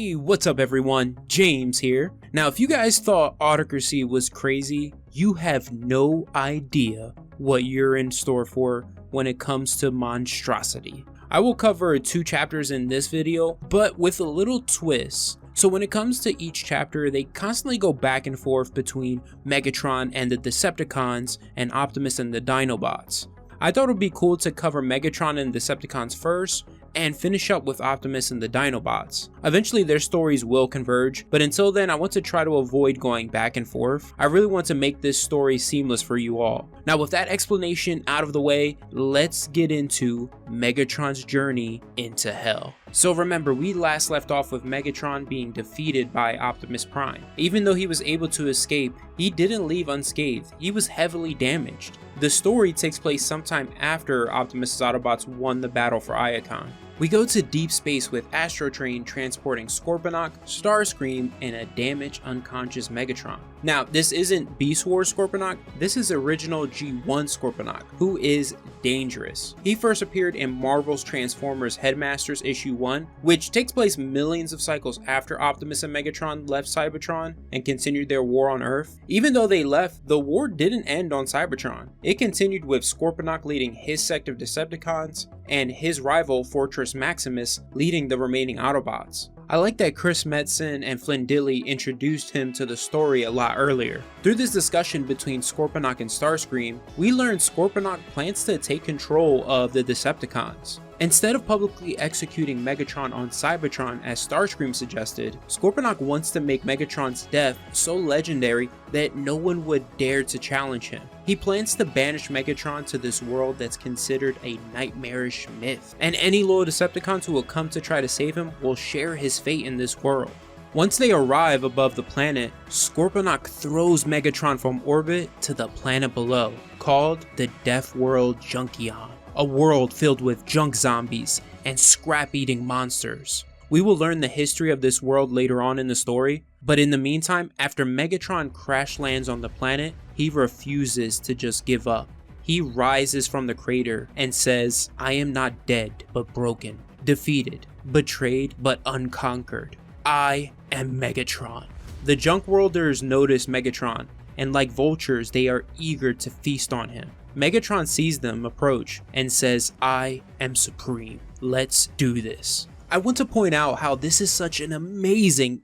Hey, what's up everyone? James here. Now if you guys thought Autocracy was crazy, you have no idea what you're in store for when it comes to Monstrosity. I will cover 2 chapters in this video, but with a little twist. So when it comes to each chapter, they constantly go back and forth between Megatron and the Decepticons and Optimus and the Dinobots. I thought it would be cool to cover Megatron and Decepticons first, and finish up with Optimus and the Dinobots. Eventually their stories will converge, but until then I want to try to avoid going back and forth. I really want to make this story seamless for you all. Now with that explanation out of the way, let's get into Megatron's journey into hell. So remember, we last left off with Megatron being defeated by Optimus Prime. Even though he was able to escape, he didn't leave unscathed. He was heavily damaged. The story takes place sometime after Optimus' Autobots won the battle for Iacon. We go to deep space with Astro Train transporting Scorponok, Starscream, and a damaged unconscious Megatron. Now, this isn't Beast Wars Scorponok, this is original G1 Scorponok, who is dangerous. He first appeared in Marvel's Transformers Headmasters issue 1, which takes place millions of cycles after Optimus and Megatron left Cybertron and continued their war on Earth. Even though they left, the war didn't end on Cybertron. It continued with Scorponok leading his sect of Decepticons, and his rival Fortress Maximus leading the remaining Autobots. I like that Chris Metzen and Flint Dille introduced him to the story a lot earlier. Through this discussion between Scorponok and Starscream, we learned Scorponok plans to take control of the Decepticons. Instead of publicly executing Megatron on Cybertron as Starscream suggested, Scorponok wants to make Megatron's death so legendary that no one would dare to challenge him. He plans to banish Megatron to this world that's considered a nightmarish myth, and any loyal Decepticons who will come to try to save him will share his fate in this world. Once they arrive above the planet, Scorponok throws Megatron from orbit to the planet below, called the Death World Junkion. A world filled with junk zombies and scrap-eating monsters. We will learn the history of this world later on in the story, but in the meantime, after Megatron crash lands on the planet, he refuses to just give up. He rises from the crater and says, "I am not dead, but broken, defeated, betrayed, but unconquered. I am Megatron." The junk worlders notice Megatron, and like vultures, they are eager to feast on him. Megatron sees them approach and says, "I am supreme. Let's do this." I want to point out how this is such an amazing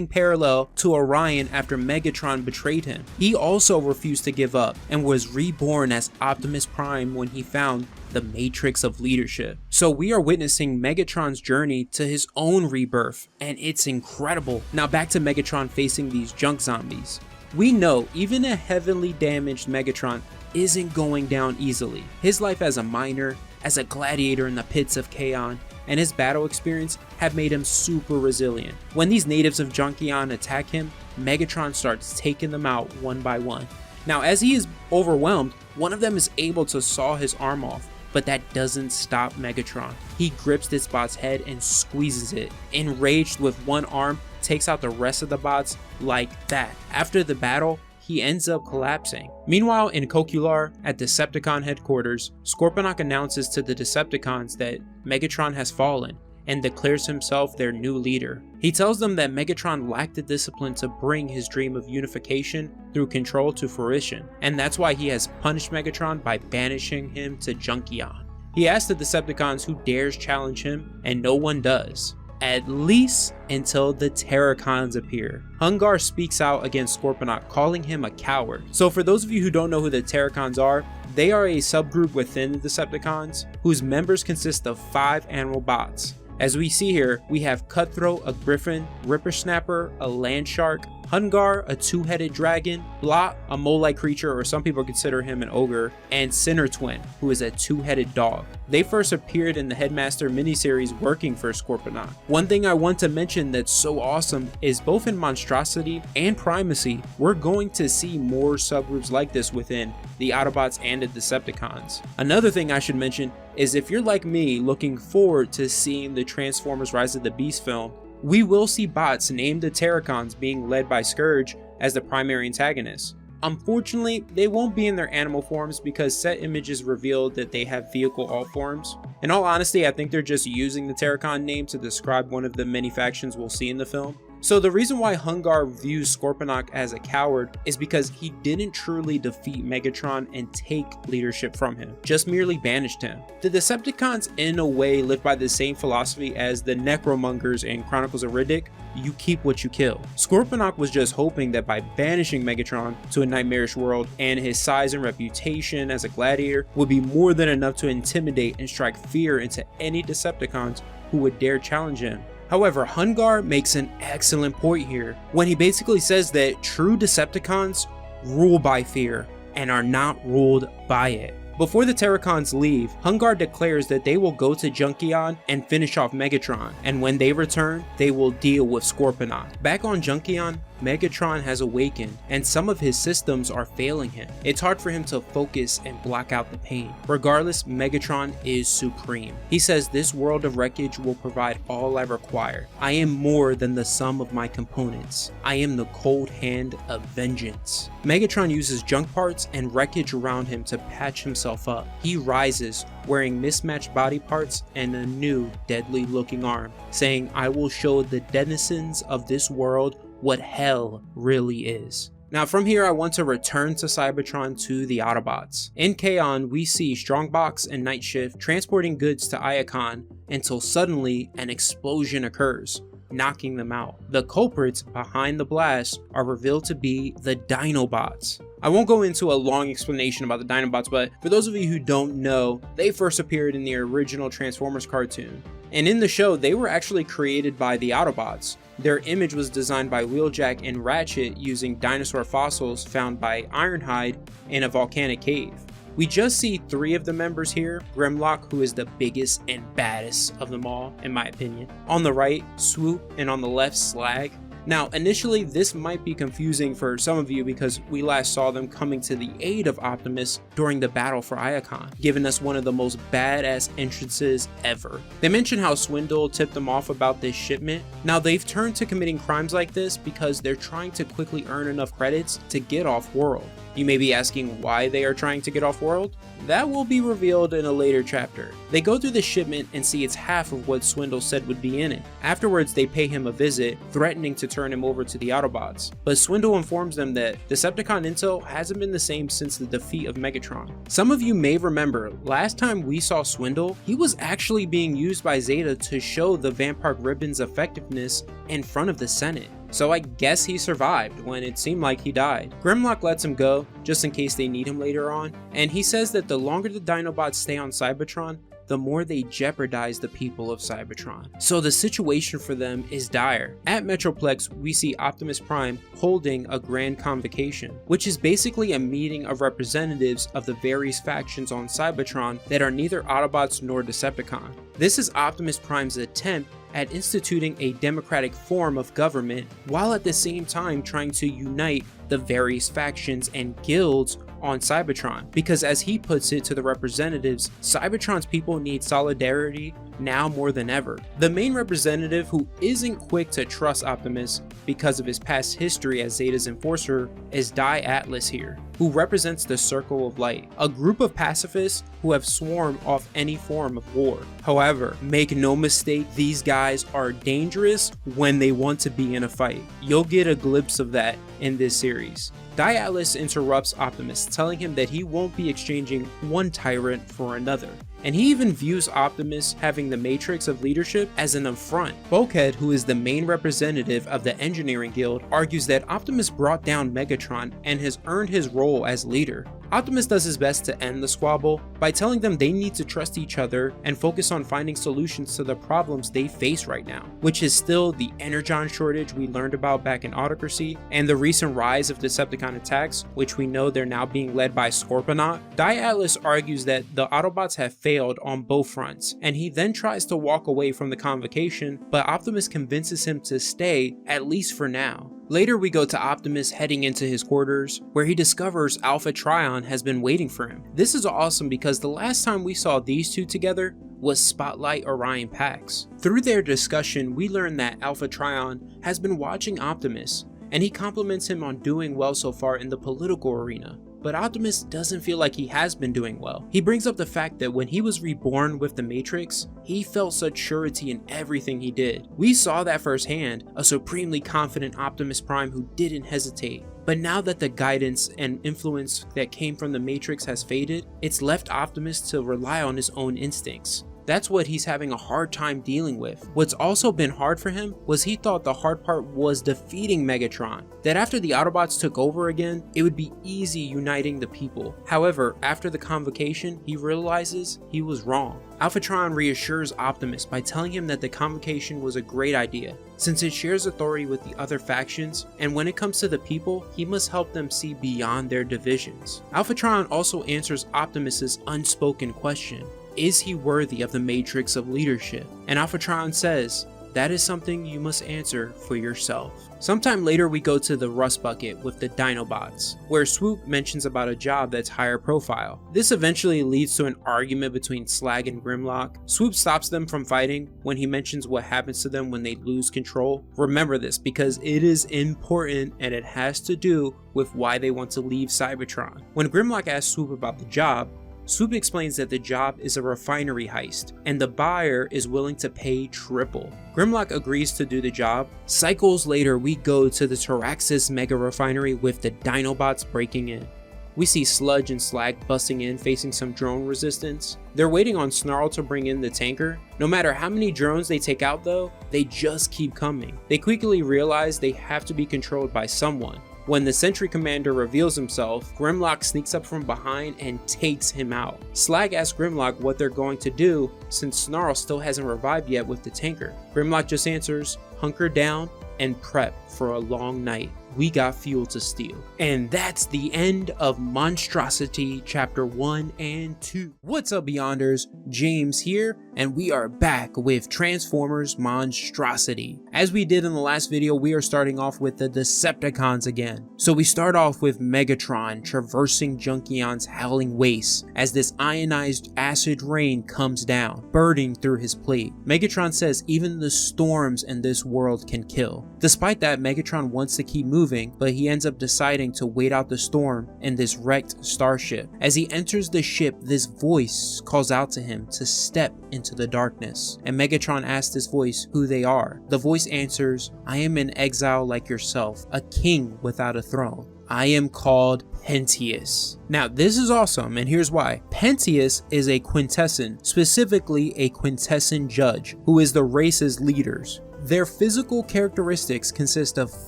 parallel to Orion after Megatron betrayed him. He also refused to give up and was reborn as Optimus Prime when he found the matrix of leadership. So we are witnessing Megatron's journey to his own rebirth, and it's incredible. Now back to Megatron facing these junk zombies. We know even a heavily damaged Megatron isn't going down easily. His life as a miner, as a gladiator in the pits of Chaos, and his battle experience have made him super resilient. When these natives of Junkion attack him, Megatron starts taking them out one by one. Now as he is overwhelmed, one of them is able to saw his arm off, but that doesn't stop Megatron. He grips this bot's head and squeezes it. Enraged with one arm, takes out the rest of the bots like that. After the battle, he ends up collapsing. Meanwhile, in Kokular, at Decepticon headquarters, Scorponok announces to the Decepticons that Megatron has fallen and declares himself their new leader. He tells them that Megatron lacked the discipline to bring his dream of unification through control to fruition, and that's why he has punished Megatron by banishing him to Junkion. He asks the Decepticons who dares challenge him, and no one does. At least until the Terrorcons appear. Hungar speaks out against Scorponok, calling him a coward. So for those of you who don't know who the Terrorcons are, they are a subgroup within the Decepticons, whose members consist of 5 animal bots. As we see here, we have Cutthroat, a griffin, Rippersnapper, a land shark, Hungar, a 2-headed dragon, Blot, a mole-like creature, or some people consider him an ogre, and Sinner Twin, who is a 2-headed dog. They first appeared in the Headmaster miniseries working for Scorponok. One thing I want to mention that's so awesome is both in Monstrosity and Primacy, we're going to see more subgroups like this within the Autobots and the Decepticons. Another thing I should mention is if you're like me looking forward to seeing the Transformers Rise of the Beast film, we will see bots named the Terrorcons being led by Scourge as the primary antagonist. Unfortunately, they won't be in their animal forms because set images revealed that they have vehicle alt forms. In all honesty, I think they're just using the Terrorcon name to describe one of the many factions we'll see in the film. So the reason why Hungar views Scorponok as a coward is because he didn't truly defeat Megatron and take leadership from him, just merely banished him. The Decepticons in a way live by the same philosophy as the Necromongers in Chronicles of Riddick: you keep what you kill. Scorponok was just hoping that by banishing Megatron to a nightmarish world and his size and reputation as a gladiator would be more than enough to intimidate and strike fear into any Decepticons who would dare challenge him. However, Hungar makes an excellent point here when he basically says that true Decepticons rule by fear and are not ruled by it. Before the Terrorcons leave, Hungar declares that they will go to Junkion and finish off Megatron, and when they return, they will deal with Scorponok. Back on Junkion, Megatron has awakened and some of his systems are failing him. It's hard for him to focus and block out the pain. Regardless, Megatron is supreme. He says, "This world of wreckage will provide all I require. I am more than the sum of my components. I am the cold hand of vengeance." Megatron uses junk parts and wreckage around him to patch himself up. He rises, wearing mismatched body parts and a new deadly looking arm, saying, "I will show the denizens of this world what hell really is." Now from here, I want to return to Cybertron to the Autobots. In Kaon, we see Strongbox and Nightshift transporting goods to Iacon until suddenly an explosion occurs, knocking them out. The culprits behind the blast are revealed to be the Dinobots. I won't go into a long explanation about the Dinobots, but for those of you who don't know, they first appeared in the original Transformers cartoon. And in the show, they were actually created by the Autobots. Their image was designed by Wheeljack and Ratchet using dinosaur fossils found by Ironhide in a volcanic cave. We just see 3 of the members here: Grimlock, who is the biggest and baddest of them all, in my opinion. On the right, Swoop, and on the left, Slag. Now, initially, this might be confusing for some of you because we last saw them coming to the aid of Optimus during the battle for Iacon, giving us one of the most badass entrances ever. They mention how Swindle tipped them off about this shipment. Now, they've turned to committing crimes like this because they're trying to quickly earn enough credits to get off-world. You may be asking why they are trying to get off-world? That will be revealed in a later chapter. They go through the shipment and see it's half of what Swindle said would be in it. Afterwards, they pay him a visit, threatening to turn him over to the Autobots. But Swindle informs them that Decepticon intel hasn't been the same since the defeat of Megatron. Some of you may remember, last time we saw Swindle, he was actually being used by Zeta to show the Vampire Ribbon's effectiveness in front of the Senate. So I guess he survived when it seemed like he died. Grimlock lets him go, just in case they need him later on, and he says that the longer the Dinobots stay on Cybertron, the more they jeopardize the people of Cybertron. So the situation for them is dire. At Metroplex, we see Optimus Prime holding a grand convocation, which is basically a meeting of representatives of the various factions on Cybertron that are neither Autobots nor Decepticon. This is Optimus Prime's attempt at instituting a democratic form of government, while at the same time trying to unite the various factions and guilds on Cybertron, because as he puts it to the representatives, Cybertron's people need solidarity now more than ever. The main representative, who isn't quick to trust Optimus because of his past history as Zeta's enforcer, is Die Atlas here, who represents the Circle of Light, a group of pacifists who have sworn off any form of war. However, make no mistake, these guys are dangerous when they want to be in a fight. You'll get a glimpse of that in this series. Die Atlas interrupts Optimus, telling him that he won't be exchanging one tyrant for another. And he even views Optimus having the matrix of leadership as an affront. Bulkhead, who is the main representative of the Engineering Guild, argues that Optimus brought down Megatron and has earned his role as leader. Optimus does his best to end the squabble by telling them they need to trust each other and focus on finding solutions to the problems they face right now, which is still the Energon shortage we learned about back in Autocracy, and the recent rise of Decepticon attacks, which we know they're now being led by Scorponok. Die Atlas argues that the Autobots have failed on both fronts, and he then tries to walk away from the convocation, but Optimus convinces him to stay, at least for now. Later, we go to Optimus heading into his quarters, where he discovers Alpha Trion has been waiting for him. This is awesome because the last time we saw these two together was Spotlight Orion Pax. Through their discussion, we learn that Alpha Trion has been watching Optimus, and he compliments him on doing well so far in the political arena. But Optimus doesn't feel like he has been doing well. He brings up the fact that when he was reborn with the Matrix, he felt such surety in everything he did. We saw that firsthand, a supremely confident Optimus Prime who didn't hesitate. But now that the guidance and influence that came from the Matrix has faded, it's left Optimus to rely on his own instincts. That's what he's having a hard time dealing with. What's also been hard for him was he thought the hard part was defeating Megatron. That after the Autobots took over again, it would be easy uniting the people. However, after the convocation, he realizes he was wrong. Alphatron reassures Optimus by telling him that the convocation was a great idea, since it shares authority with the other factions, and when it comes to the people, he must help them see beyond their divisions. Alphatron also answers Optimus's unspoken question. Is he worthy of the matrix of leadership? And Alphatron says, that is something you must answer for yourself. Sometime later we go to the Rust Bucket with the Dinobots, where Swoop mentions about a job that's higher profile. This eventually leads to an argument between Slag and Grimlock. Swoop stops them from fighting when he mentions what happens to them when they lose control. Remember this because it is important and it has to do with why they want to leave Cybertron. When Grimlock asks Swoop about the job, Swoop explains that the job is a refinery heist, and the buyer is willing to pay triple. Grimlock agrees to do the job. Cycles later, we go to the Terrorcons mega refinery with the Dinobots breaking in. We see Sludge and Slag busting in facing some drone resistance. They're waiting on Snarl to bring in the tanker. No matter how many drones they take out though, they just keep coming. They quickly realize they have to be controlled by someone. When the Sentry Commander reveals himself, Grimlock sneaks up from behind and takes him out. Slag asks Grimlock what they're going to do since Snarl still hasn't revived yet with the tanker. Grimlock just answers, hunker down and prep for a long night. We got fuel to steal. And that's the end of Monstrosity Chapter 1 and 2. What's up, Beyonders? James here, and we are back with Transformers Monstrosity. As we did in the last video, we are starting off with the Decepticons again. So we start off with Megatron traversing Junkion's howling wastes as this ionized acid rain comes down, burning through his plate. Megatron says even the storms in this world can kill. Despite that, Megatron wants to keep moving, but he ends up deciding to wait out the storm in this wrecked starship. As he enters the ship, this voice calls out to him to step into the darkness, and Megatron asks this voice who they are. The voice answers, I am in exile like yourself, a king without a throne. I am called Pentious. Now this is awesome, and here's why. Pentious is a quintessent, specifically a quintessent judge, who is the race's leaders. Their physical characteristics consist of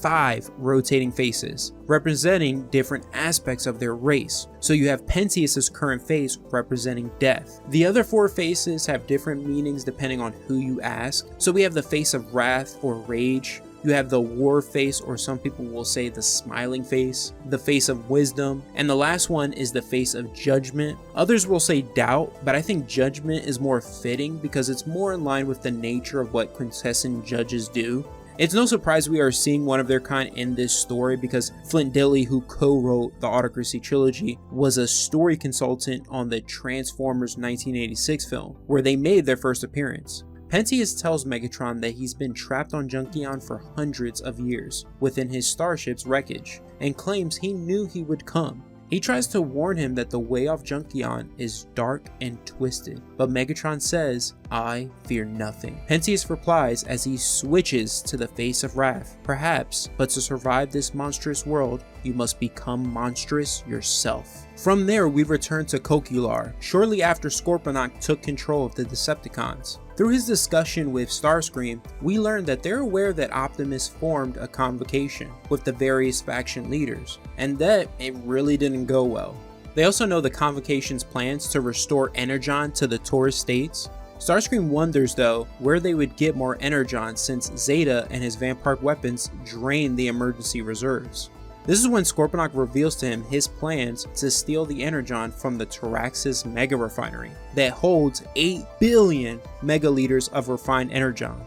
5 rotating faces, representing different aspects of their race. So you have Pentious' current face representing death. The other 4 faces have different meanings depending on who you ask. So we have the face of wrath or rage. You have the war face, or some people will say the smiling face, the face of wisdom, and the last one is the face of judgment. Others will say doubt, but I think judgment is more fitting because it's more in line with the nature of what quintessent judges do. It's no surprise we are seeing one of their kind in this story because Flint Dille, who co-wrote the Autocracy Trilogy, was a story consultant on the Transformers 1986 film, where they made their first appearance. Pentious tells Megatron that he's been trapped on Junkion for hundreds of years within his starship's wreckage, and claims he knew he would come. He tries to warn him that the way off Junkion is dark and twisted, but Megatron says, I fear nothing. Pentious replies as he switches to the face of wrath. Perhaps, but to survive this monstrous world, you must become monstrous yourself. From there, we return to Kokular, shortly after Scorponok took control of the Decepticons. Through his discussion with Starscream, we learn that they're aware that Optimus formed a convocation with the various faction leaders, and that it really didn't go well. They also know the convocation's plans to restore Energon to the Taurus states. Starscream wonders though where they would get more Energon since Zeta and his Vampire weapons drain the emergency reserves. This is when Scorponok reveals to him his plans to steal the Energon from the Terrorcons mega refinery that holds 8 billion megaliters of refined Energon.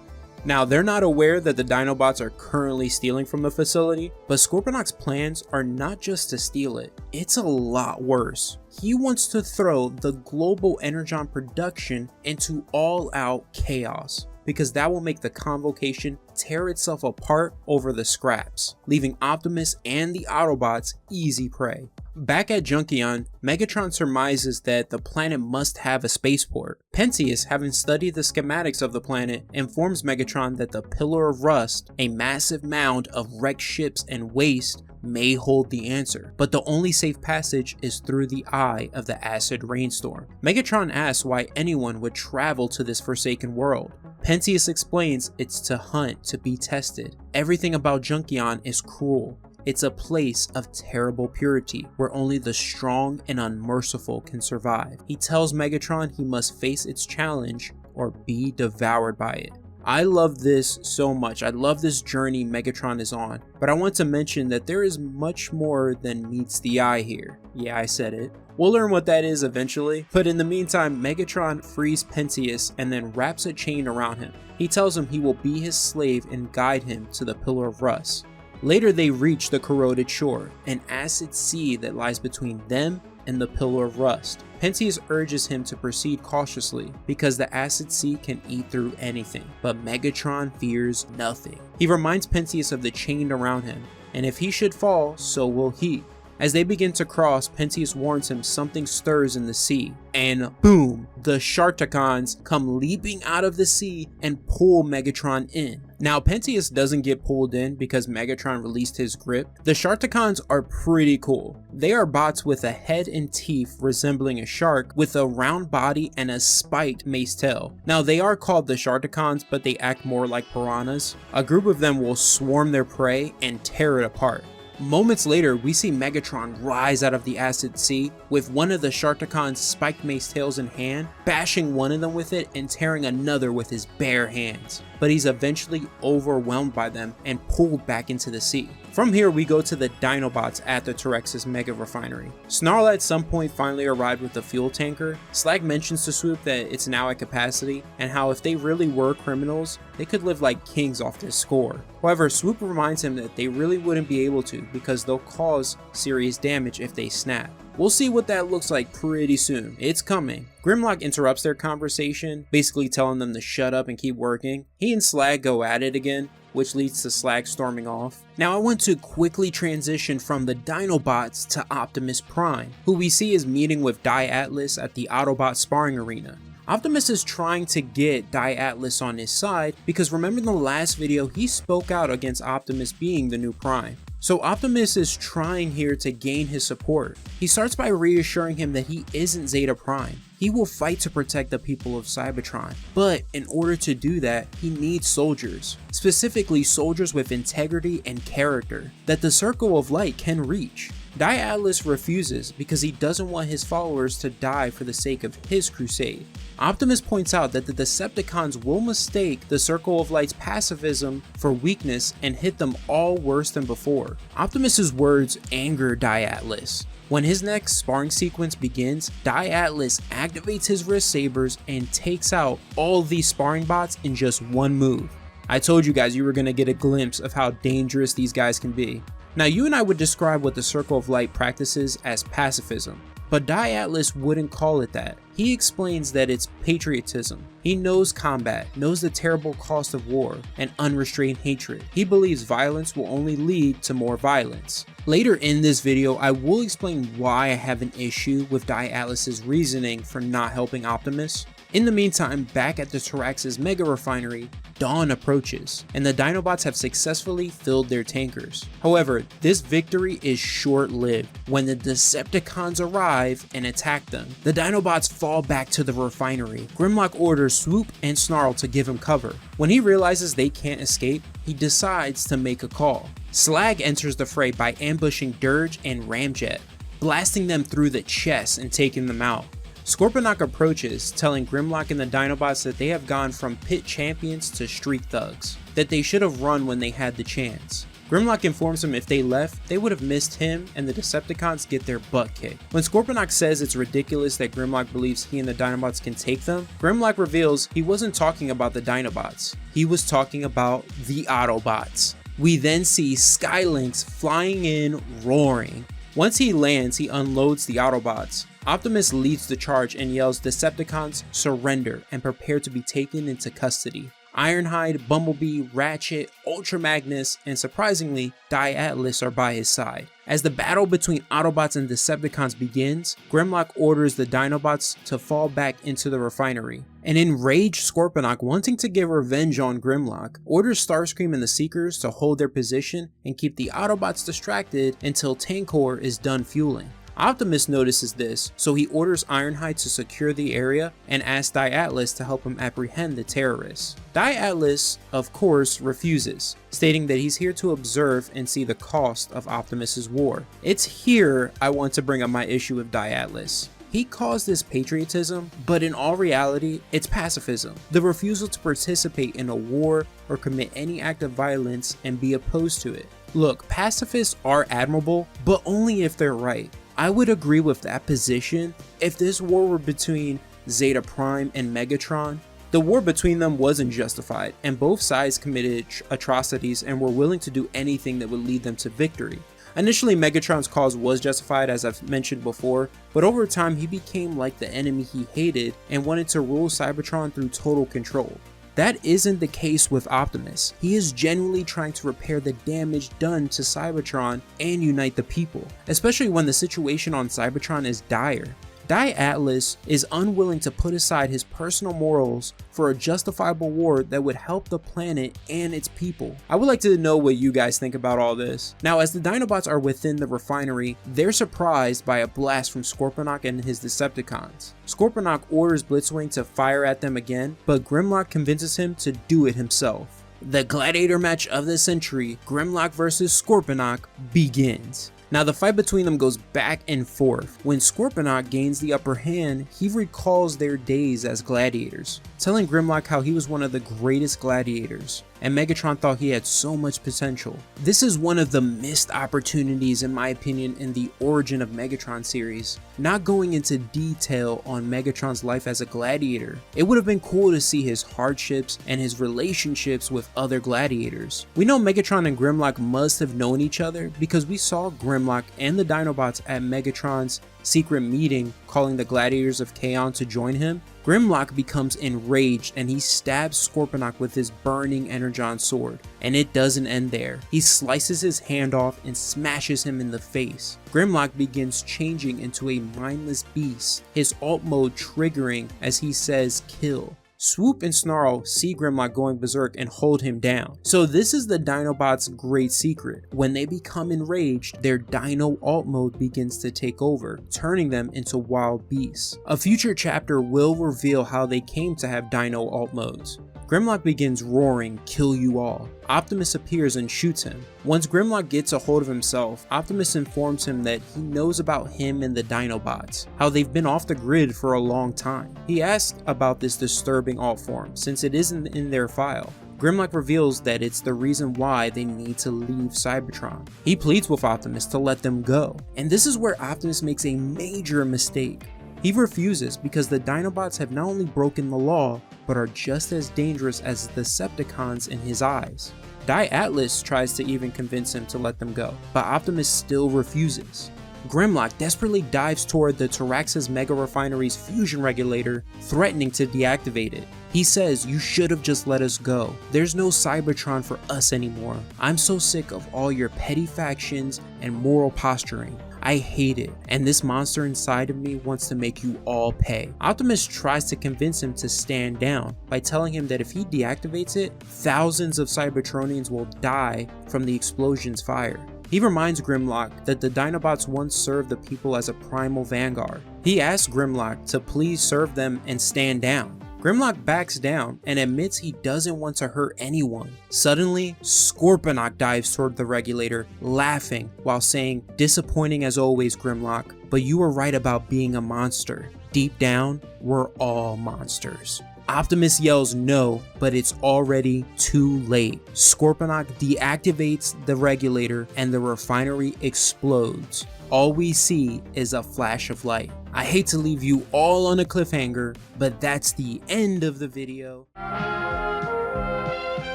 Now, they're not aware that the Dinobots are currently stealing from the facility, but Scorponok's plans are not just to steal it, it's a lot worse. He wants to throw the global Energon production into all-out chaos. because that will make the convocation tear itself apart over the scraps, leaving Optimus and the Autobots easy prey. Back at Junkion, Megatron surmises that the planet must have a spaceport. Pentheus, having studied the schematics of the planet, informs Megatron that the Pillar of Rust, a massive mound of wrecked ships and waste, may hold the answer, but the only safe passage is through the eye of the acid rainstorm. Megatron asks why anyone would travel to this forsaken world. Pentheus explains it's to hunt, to be tested. Everything about Junkion is cruel. It's a place of terrible purity where only the strong and unmerciful can survive. He tells Megatron he must face its challenge or be devoured by it. I love this so much. I love this journey Megatron is on, but I want to mention that there is much more than meets the eye here. Yeah, I said it. We'll learn what that is eventually, but in the meantime, Megatron frees Pentheus and then wraps a chain around him. He tells him he will be his slave and guide him to the Pillar of Rust. Later they reach the corroded shore, an acid sea that lies between them and the Pillar of Rust. Pentheus urges him to proceed cautiously because the acid sea can eat through anything, but Megatron fears nothing. He reminds Pentheus of the chain around him, and if he should fall, so will he. As they begin to cross, Pentheus warns him something stirs in the sea, and boom, the Sharkticons come leaping out of the sea and pull Megatron in. Now, Pentheus doesn't get pulled in because Megatron released his grip. The Sharkticons are pretty cool. They are bots with a head and teeth resembling a shark with a round body and a spiked mace tail. Now, they are called the Sharkticons, but they act more like piranhas. A group of them will swarm their prey and tear it apart. Moments later, we see Megatron rise out of the acid sea with one of the Sharkticons' spiked mace tails in hand, bashing one of them with it and tearing another with his bare hands. But he's eventually overwhelmed by them and pulled back into the sea. From here, we go to the Dinobots at the Terrorcons mega refinery. Snarl at some point finally arrived with a fuel tanker. Slag mentions to Swoop that it's now at capacity, and how if they really were criminals, they could live like kings off this score. However, Swoop reminds him that they really wouldn't be able to because they'll cause serious damage if they snap. We'll see what that looks like pretty soon. It's coming. Grimlock interrupts their conversation, basically telling them to shut up and keep working. He and Slag go at it again, which leads to Slag storming off. Now I want to quickly transition from the Dinobots to Optimus Prime, who we see is meeting with Die Atlas at the Autobot sparring arena. Optimus is trying to get Die Atlas on his side because remember in the last video he spoke out against Optimus being the new Prime. So Optimus is trying here to gain his support. He starts by reassuring him that he isn't Zeta Prime. He will fight to protect the people of Cybertron, but in order to do that, he needs soldiers. Specifically soldiers with integrity and character that the Circle of Light can reach. Die Atlas refuses because he doesn't want his followers to die for the sake of his crusade. Optimus points out that the Decepticons will mistake the Circle of Light's pacifism for weakness and hit them all worse than before. Optimus's words anger Die Atlas. When his next sparring sequence begins, Die Atlas activates his wrist sabers and takes out all these sparring bots in just one move. I told you guys you were going to get a glimpse of how dangerous these guys can be. Now you and I would describe what the Circle of Light practices as pacifism, but Die Atlas wouldn't call it that. He explains that it's patriotism. He knows combat, knows the terrible cost of war, and unrestrained hatred. He believes violence will only lead to more violence. Later in this video, I will explain why I have an issue with Die Atlas's reasoning for not helping Optimus. In the meantime, back at the Terrorcons mega refinery, dawn approaches, and the Dinobots have successfully filled their tankers. However, this victory is short-lived when the Decepticons arrive and attack them. The Dinobots fall back to the refinery. Grimlock orders Swoop and Snarl to give him cover. When he realizes they can't escape, he decides to make a call. Slag enters the fray by ambushing Dirge and Ramjet, blasting them through the chest and taking them out. Scorponok approaches, telling Grimlock and the Dinobots that they have gone from pit champions to street thugs, that they should have run when they had the chance. Grimlock informs him if they left, they would have missed him and the Decepticons get their butt kicked. When Scorponok says it's ridiculous that Grimlock believes he and the Dinobots can take them, Grimlock reveals he wasn't talking about the Dinobots, he was talking about the Autobots. We then see Skylynx flying in, roaring. Once he lands, he unloads the Autobots. Optimus leads the charge and yells, "Decepticons, surrender and prepare to be taken into custody." Ironhide, Bumblebee, Ratchet, Ultra Magnus, and surprisingly, Atlas are by his side. As the battle between Autobots and Decepticons begins, Grimlock orders the Dinobots to fall back into the refinery. An enraged Scorponok, wanting to get revenge on Grimlock, orders Starscream and the Seekers to hold their position and keep the Autobots distracted until Tankor is done fueling. Optimus notices this, so he orders Ironhide to secure the area and asks Atlas to help him apprehend the terrorists. Atlas, of course, refuses, stating that he's here to observe and see the cost of Optimus's war. It's here I want to bring up my issue with Atlas. He calls this patriotism, but in all reality, it's pacifism. The refusal to participate in a war or commit any act of violence and be opposed to it. Look, pacifists are admirable, but only if they're right. I would agree with that position if this war were between Zeta Prime and Megatron. The war between them wasn't justified, and both sides committed atrocities and were willing to do anything that would lead them to victory. Initially, Megatron's cause was justified, as I've mentioned before, but over time he became like the enemy he hated and wanted to rule Cybertron through total control. That isn't the case with Optimus. He is genuinely trying to repair the damage done to Cybertron and unite the people, especially when the situation on Cybertron is dire. Atlas is unwilling to put aside his personal morals for a justifiable war that would help the planet and its people. I would like to know what you guys think about all this. Now, as the Dinobots are within the refinery, they're surprised by a blast from Scorponok and his Decepticons. Scorponok orders Blitzwing to fire at them again, but Grimlock convinces him to do it himself. The gladiator match of the century, Grimlock vs. Scorponok, begins. Now the fight between them goes back and forth. When Scorponok gains the upper hand, he recalls their days as gladiators, telling Grimlock how he was one of the greatest gladiators, and Megatron thought he had so much potential. This is one of the missed opportunities, in my opinion, in the Origin of Megatron series. Not going into detail on Megatron's life as a gladiator. It would have been cool to see his hardships and his relationships with other gladiators. We know Megatron and Grimlock must have known each other because we saw Grimlock and the Dinobots at Megatron's secret meeting calling the Gladiators of Chaos to join him. Grimlock becomes enraged and he stabs Scorponok with his burning Energon sword. And it doesn't end there. He slices his hand off and smashes him in the face. Grimlock begins changing into a mindless beast, his alt mode triggering as he says kill. Swoop and Snarl see Grimlock going berserk and hold him down. So this is the Dinobots' great secret. When they become enraged, their Dino alt mode begins to take over, turning them into wild beasts. A future chapter will reveal how they came to have Dino alt modes. Grimlock begins roaring, "Kill you all." Optimus appears and shoots him. Once Grimlock gets a hold of himself, Optimus informs him that he knows about him and the Dinobots, how they've been off the grid for a long time. He asks about this disturbing alt form, since it isn't in their file. Grimlock reveals that it's the reason why they need to leave Cybertron. He pleads with Optimus to let them go, and this is where Optimus makes a major mistake. He refuses because the Dinobots have not only broken the law, but are just as dangerous as the Decepticons in his eyes. Atlas tries to even convince him to let them go, but Optimus still refuses. Grimlock desperately dives toward the Terrorcons Mega Refinery's fusion regulator, threatening to deactivate it. He says, "You should have just let us go. There's no Cybertron for us anymore. I'm so sick of all your petty factions and moral posturing. I hate it, and this monster inside of me wants to make you all pay." Optimus tries to convince him to stand down by telling him that if he deactivates it, thousands of Cybertronians will die from the explosion's fire. He reminds Grimlock that the Dinobots once served the people as a primal vanguard. He asks Grimlock to please serve them and stand down. Grimlock backs down and admits he doesn't want to hurt anyone. Suddenly, Scorponok dives toward the regulator, laughing while saying, "Disappointing as always, Grimlock, but you were right about being a monster. Deep down, we're all monsters." Optimus yells no, but it's already too late. Scorponok deactivates the regulator and the refinery explodes. All we see is a flash of light. I hate to leave you all on a cliffhanger, but that's the end of the video.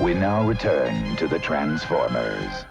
We now return to the Transformers.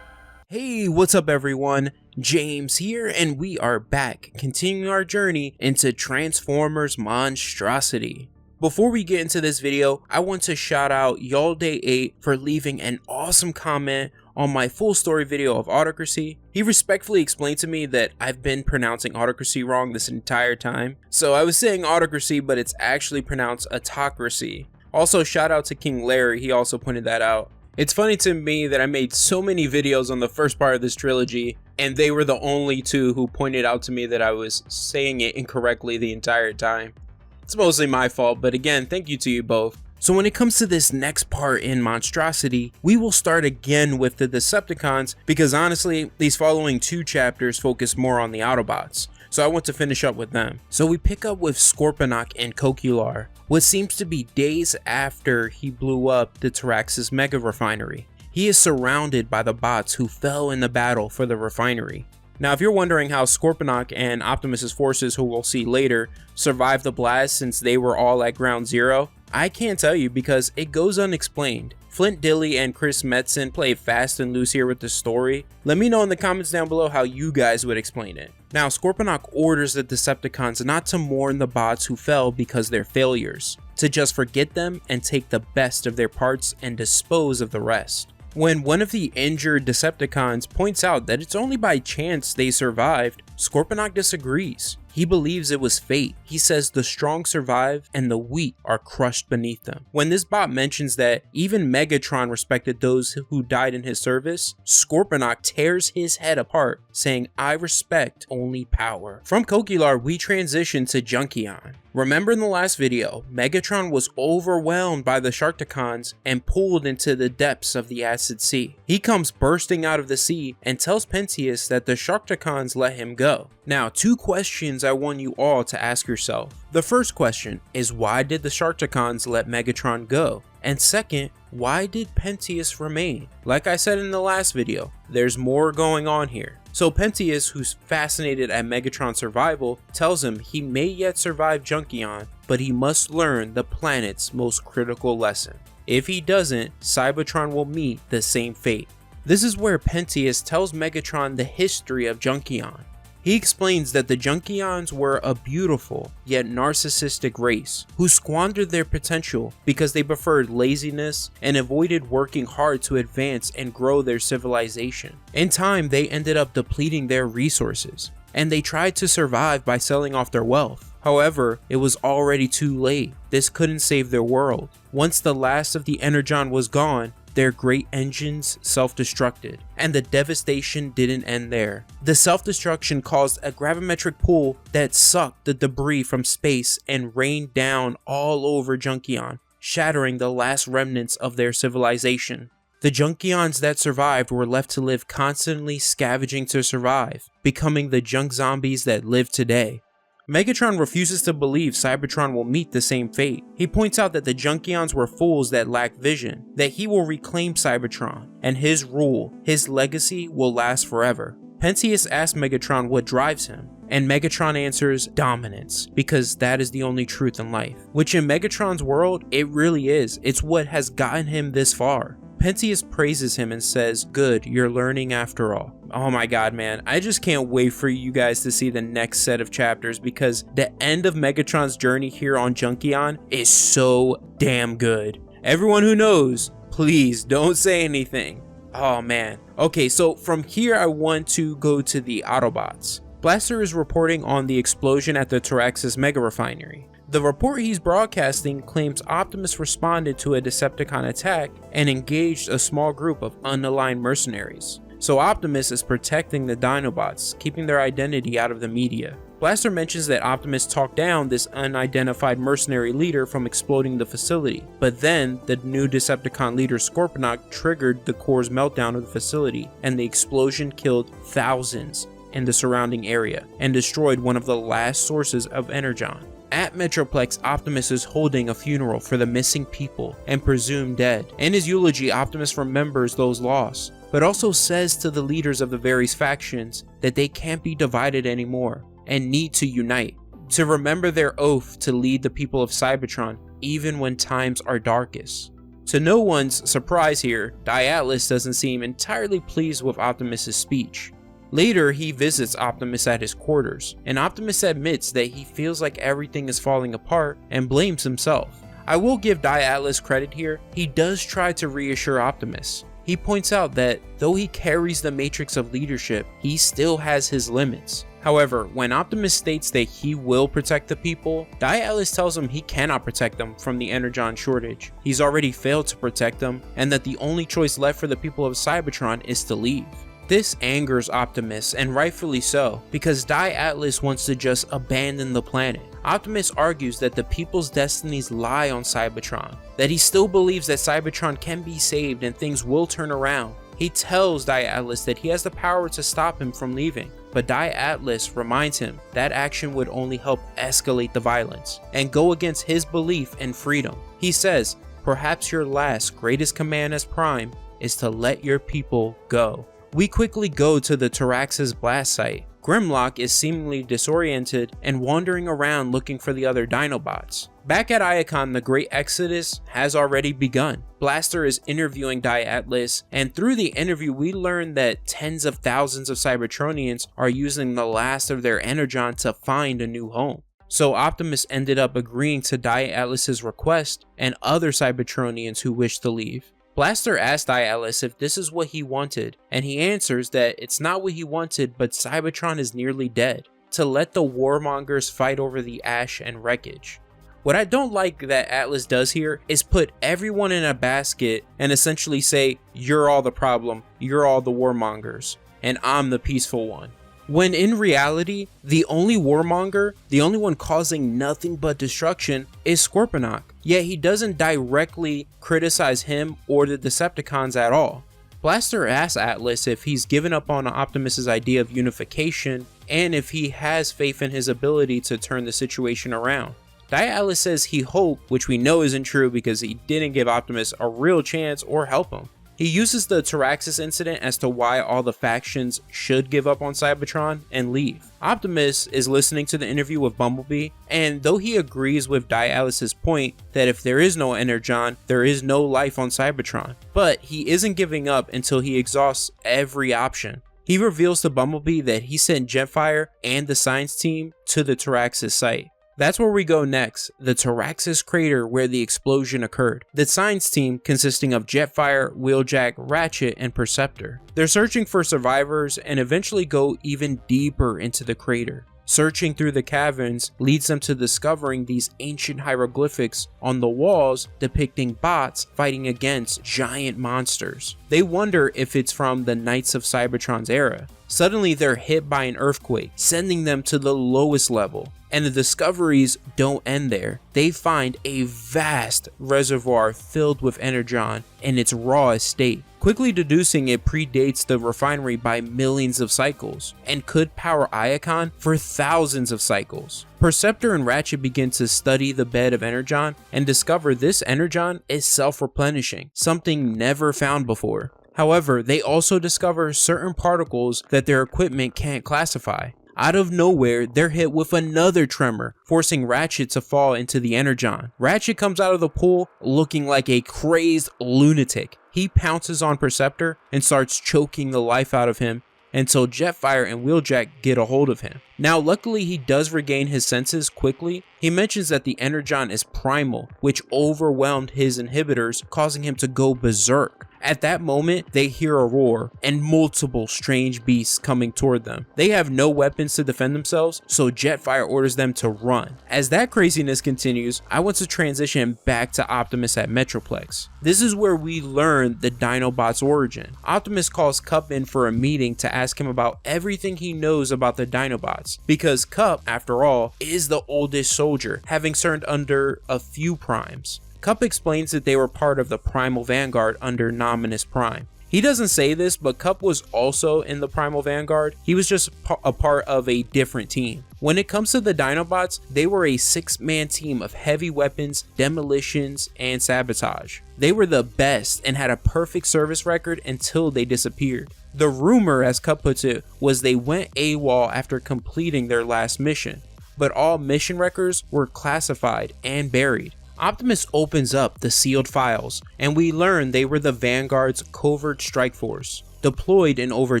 Hey, what's up everyone? James here, and we are back, continuing our journey into Transformers Monstrosity. Before we get into this video, I want to shout out Y'all Day 8 for leaving an awesome comment on my full story video of Autocracy. He respectfully explained to me that I've been pronouncing Autocracy wrong this entire time. So I was saying Autocracy, but it's actually pronounced Autocracy. Also, shout out to King Larry, he also pointed that out. It's funny to me that I made so many videos on the first part of this trilogy, and they were the only two who pointed out to me that I was saying it incorrectly the entire time. It's mostly my fault, but again, thank you to you both. So when it comes to this next part in Monstrosity, we will start again with the Decepticons, because honestly, these following 2 chapters focus more on the Autobots. So I want to finish up with them. So we pick up with Scorponok and Coquillar, what seems to be days after he blew up the Terrorcons mega refinery. He is surrounded by the bots who fell in the battle for the refinery. Now, if you're wondering how Scorponok and Optimus's forces, who we'll see later, survived the blast since they were all at ground zero, I can't tell you because it goes unexplained. Flint, Dille, and Chris Metzen play fast and loose here with the story. Let me know in the comments down below how you guys would explain it. Now, Scorponok orders the Decepticons not to mourn the bots who fell because they're failures, to just forget them and take the best of their parts and dispose of the rest. When one of the injured Decepticons points out that it's only by chance they survived, Scorponok disagrees. He believes it was fate. He says the strong survive and the weak are crushed beneath them. When this bot mentions that even Megatron respected those who died in his service, Scorponok tears his head apart, saying, "I respect only power." From Coquillar, we transition to Junkion. Remember in the last video, Megatron was overwhelmed by the Sharktacons and pulled into the depths of the acid sea. He comes bursting out of the sea and tells Pentius that the Sharktacons let him go. Now, 2 questions I want you all to ask yourself. The first question is, why did the Sharktacons let Megatron go? And second, why did Pentius remain? Like I said in the last video, there's more going on here. So Pentius, who's fascinated at Megatron's survival, tells him he may yet survive Junkion, but he must learn the planet's most critical lesson. If he doesn't, Cybertron will meet the same fate. This is where Pentius tells Megatron the history of Junkion. He explains that the Junkions were a beautiful yet narcissistic race who squandered their potential because they preferred laziness and avoided working hard to advance and grow their civilization. In time, they ended up depleting their resources, and they tried to survive by selling off their wealth. However, it was already too late. This couldn't save their world. Once the last of the Energon was gone, their great engines self-destructed, and the devastation didn't end there. The self-destruction caused a gravimetric pull that sucked the debris from space and rained down all over Junkion, shattering the last remnants of their civilization. The Junkions that survived were left to live constantly scavenging to survive, becoming the junk zombies that live today. Megatron refuses to believe Cybertron will meet the same fate. He points out that the Junkions were fools that lack vision, that he will reclaim Cybertron, and his rule, his legacy, will last forever. Pentius asks Megatron what drives him, and Megatron answers dominance, because that is the only truth in life. Which in Megatron's world, it really is. It's what has gotten him this far. Pentius praises him and says, "Good, you're learning after all." Oh my god, man, I just can't wait for you guys to see the next set of chapters, because the end of Megatron's journey here on Junkion is so damn good. Everyone who knows, please don't say anything. Oh man. Okay, so from here I want to go to the Autobots. Blaster is reporting on the explosion at the Terrorcons mega refinery. The report he's broadcasting claims Optimus responded to a Decepticon attack and engaged a small group of unaligned mercenaries. So Optimus is protecting the Dinobots, keeping their identity out of the media. Blaster mentions that Optimus talked down this unidentified mercenary leader from exploding the facility, but then the new Decepticon leader Scorponok triggered the core's meltdown of the facility, and the explosion killed thousands in the surrounding area and destroyed one of the last sources of Energon. At Metroplex, Optimus is holding a funeral for the missing people and presumed dead. In his eulogy, Optimus remembers those lost, but also says to the leaders of the various factions that they can't be divided anymore and need to unite, to remember their oath to lead the people of Cybertron even when times are darkest. To no one's surprise here, Atlas doesn't seem entirely pleased with Optimus's speech. Later, he visits Optimus at his quarters, and Optimus admits that he feels like everything is falling apart and blames himself. I will give Die Atlas credit here, he does try to reassure Optimus. He points out that though he carries the matrix of leadership, he still has his limits. However, when Optimus states that he will protect the people, Die Atlas tells him he cannot protect them from the Energon shortage. He's already failed to protect them, and that the only choice left for the people of Cybertron is to leave. This angers Optimus, and rightfully so, because Die Atlas wants to just abandon the planet. Optimus argues that the people's destinies lie on Cybertron, that he still believes that Cybertron can be saved and things will turn around. He tells Die Atlas that he has the power to stop him from leaving, but Die Atlas reminds him that action would only help escalate the violence and go against his belief in freedom. He says, "Perhaps your last greatest command as Prime is to let your people go." We quickly go to the Terrorcons blast site. Grimlock is seemingly disoriented and wandering around looking for the other Dinobots. Back at Iacon, the Great Exodus has already begun. Blaster is interviewing Die Atlas, and through the interview we learn that tens of thousands of Cybertronians are using the last of their Energon to find a new home. So Optimus ended up agreeing to Die Atlas's request and other Cybertronians who wish to leave. Blaster asks Die Atlas if this is what he wanted, and he answers that it's not what he wanted, but Cybertron is nearly dead, to let the warmongers fight over the ash and wreckage. What I don't like that Atlas does here is put everyone in a basket and essentially say, you're all the problem, you're all the warmongers, and I'm the peaceful one. When in reality, the only warmonger, the only one causing nothing but destruction, is Scorponok. Yet he doesn't directly criticize him or the Decepticons at all. Blaster asks Atlas if he's given up on Optimus's idea of unification and if he has faith in his ability to turn the situation around. Die Atlas says he hoped, which we know isn't true because he didn't give Optimus a real chance or help him. He uses the Terrorcons incident as to why all the factions should give up on Cybertron and leave. Optimus is listening to the interview with Bumblebee, and though he agrees with Die Atlas's point that if there is no Energon, there is no life on Cybertron, but he isn't giving up until he exhausts every option. He reveals to Bumblebee that he sent Jetfire and the science team to the Terrorcons site. That's where we go next, the Terrorcons crater where the explosion occurred. The science team consisting of Jetfire, Wheeljack, Ratchet, and Perceptor. They're searching for survivors and eventually go even deeper into the crater. Searching through the caverns leads them to discovering these ancient hieroglyphics on the walls depicting bots fighting against giant monsters. They wonder if it's from the Knights of Cybertron's era. Suddenly they're hit by an earthquake, sending them to the lowest level. And the discoveries don't end there. They find a vast reservoir filled with Energon in its rawest state, quickly deducing it predates the refinery by millions of cycles and could power Iacon for thousands of cycles. Perceptor and Ratchet begin to study the bed of Energon and discover this Energon is self-replenishing, something never found before. However, they also discover certain particles that their equipment can't classify. Out of nowhere, they're hit with another tremor, forcing Ratchet to fall into the Energon. Ratchet comes out of the pool looking like a crazed lunatic. He pounces on Perceptor and starts choking the life out of him until Jetfire and Wheeljack get a hold of him. Now luckily he does regain his senses quickly. He mentions that the Energon is primal, which overwhelmed his inhibitors, causing him to go berserk. At that moment, they hear a roar and multiple strange beasts coming toward them. They have no weapons to defend themselves, so Jetfire orders them to run. As that craziness continues, I want to transition back to Optimus at Metroplex. This is where we learn the Dinobots' origin. Optimus calls Cup in for a meeting to ask him about everything he knows about the Dinobots, because Cup, after all, is the oldest soldier, having served under a few primes. Cup explains that they were part of the Primal Vanguard under Nominus Prime. He doesn't say this, but Cup was also in the Primal Vanguard. He was just a part of a different team. When it comes to the Dinobots, they were a 6-man team of heavy weapons, demolitions, and sabotage. They were the best and had a perfect service record until they disappeared. The rumor, as Cup puts it, was they went AWOL after completing their last mission, but all mission records were classified and buried. Optimus opens up the sealed files, and we learn they were the Vanguard's covert strike force, deployed in over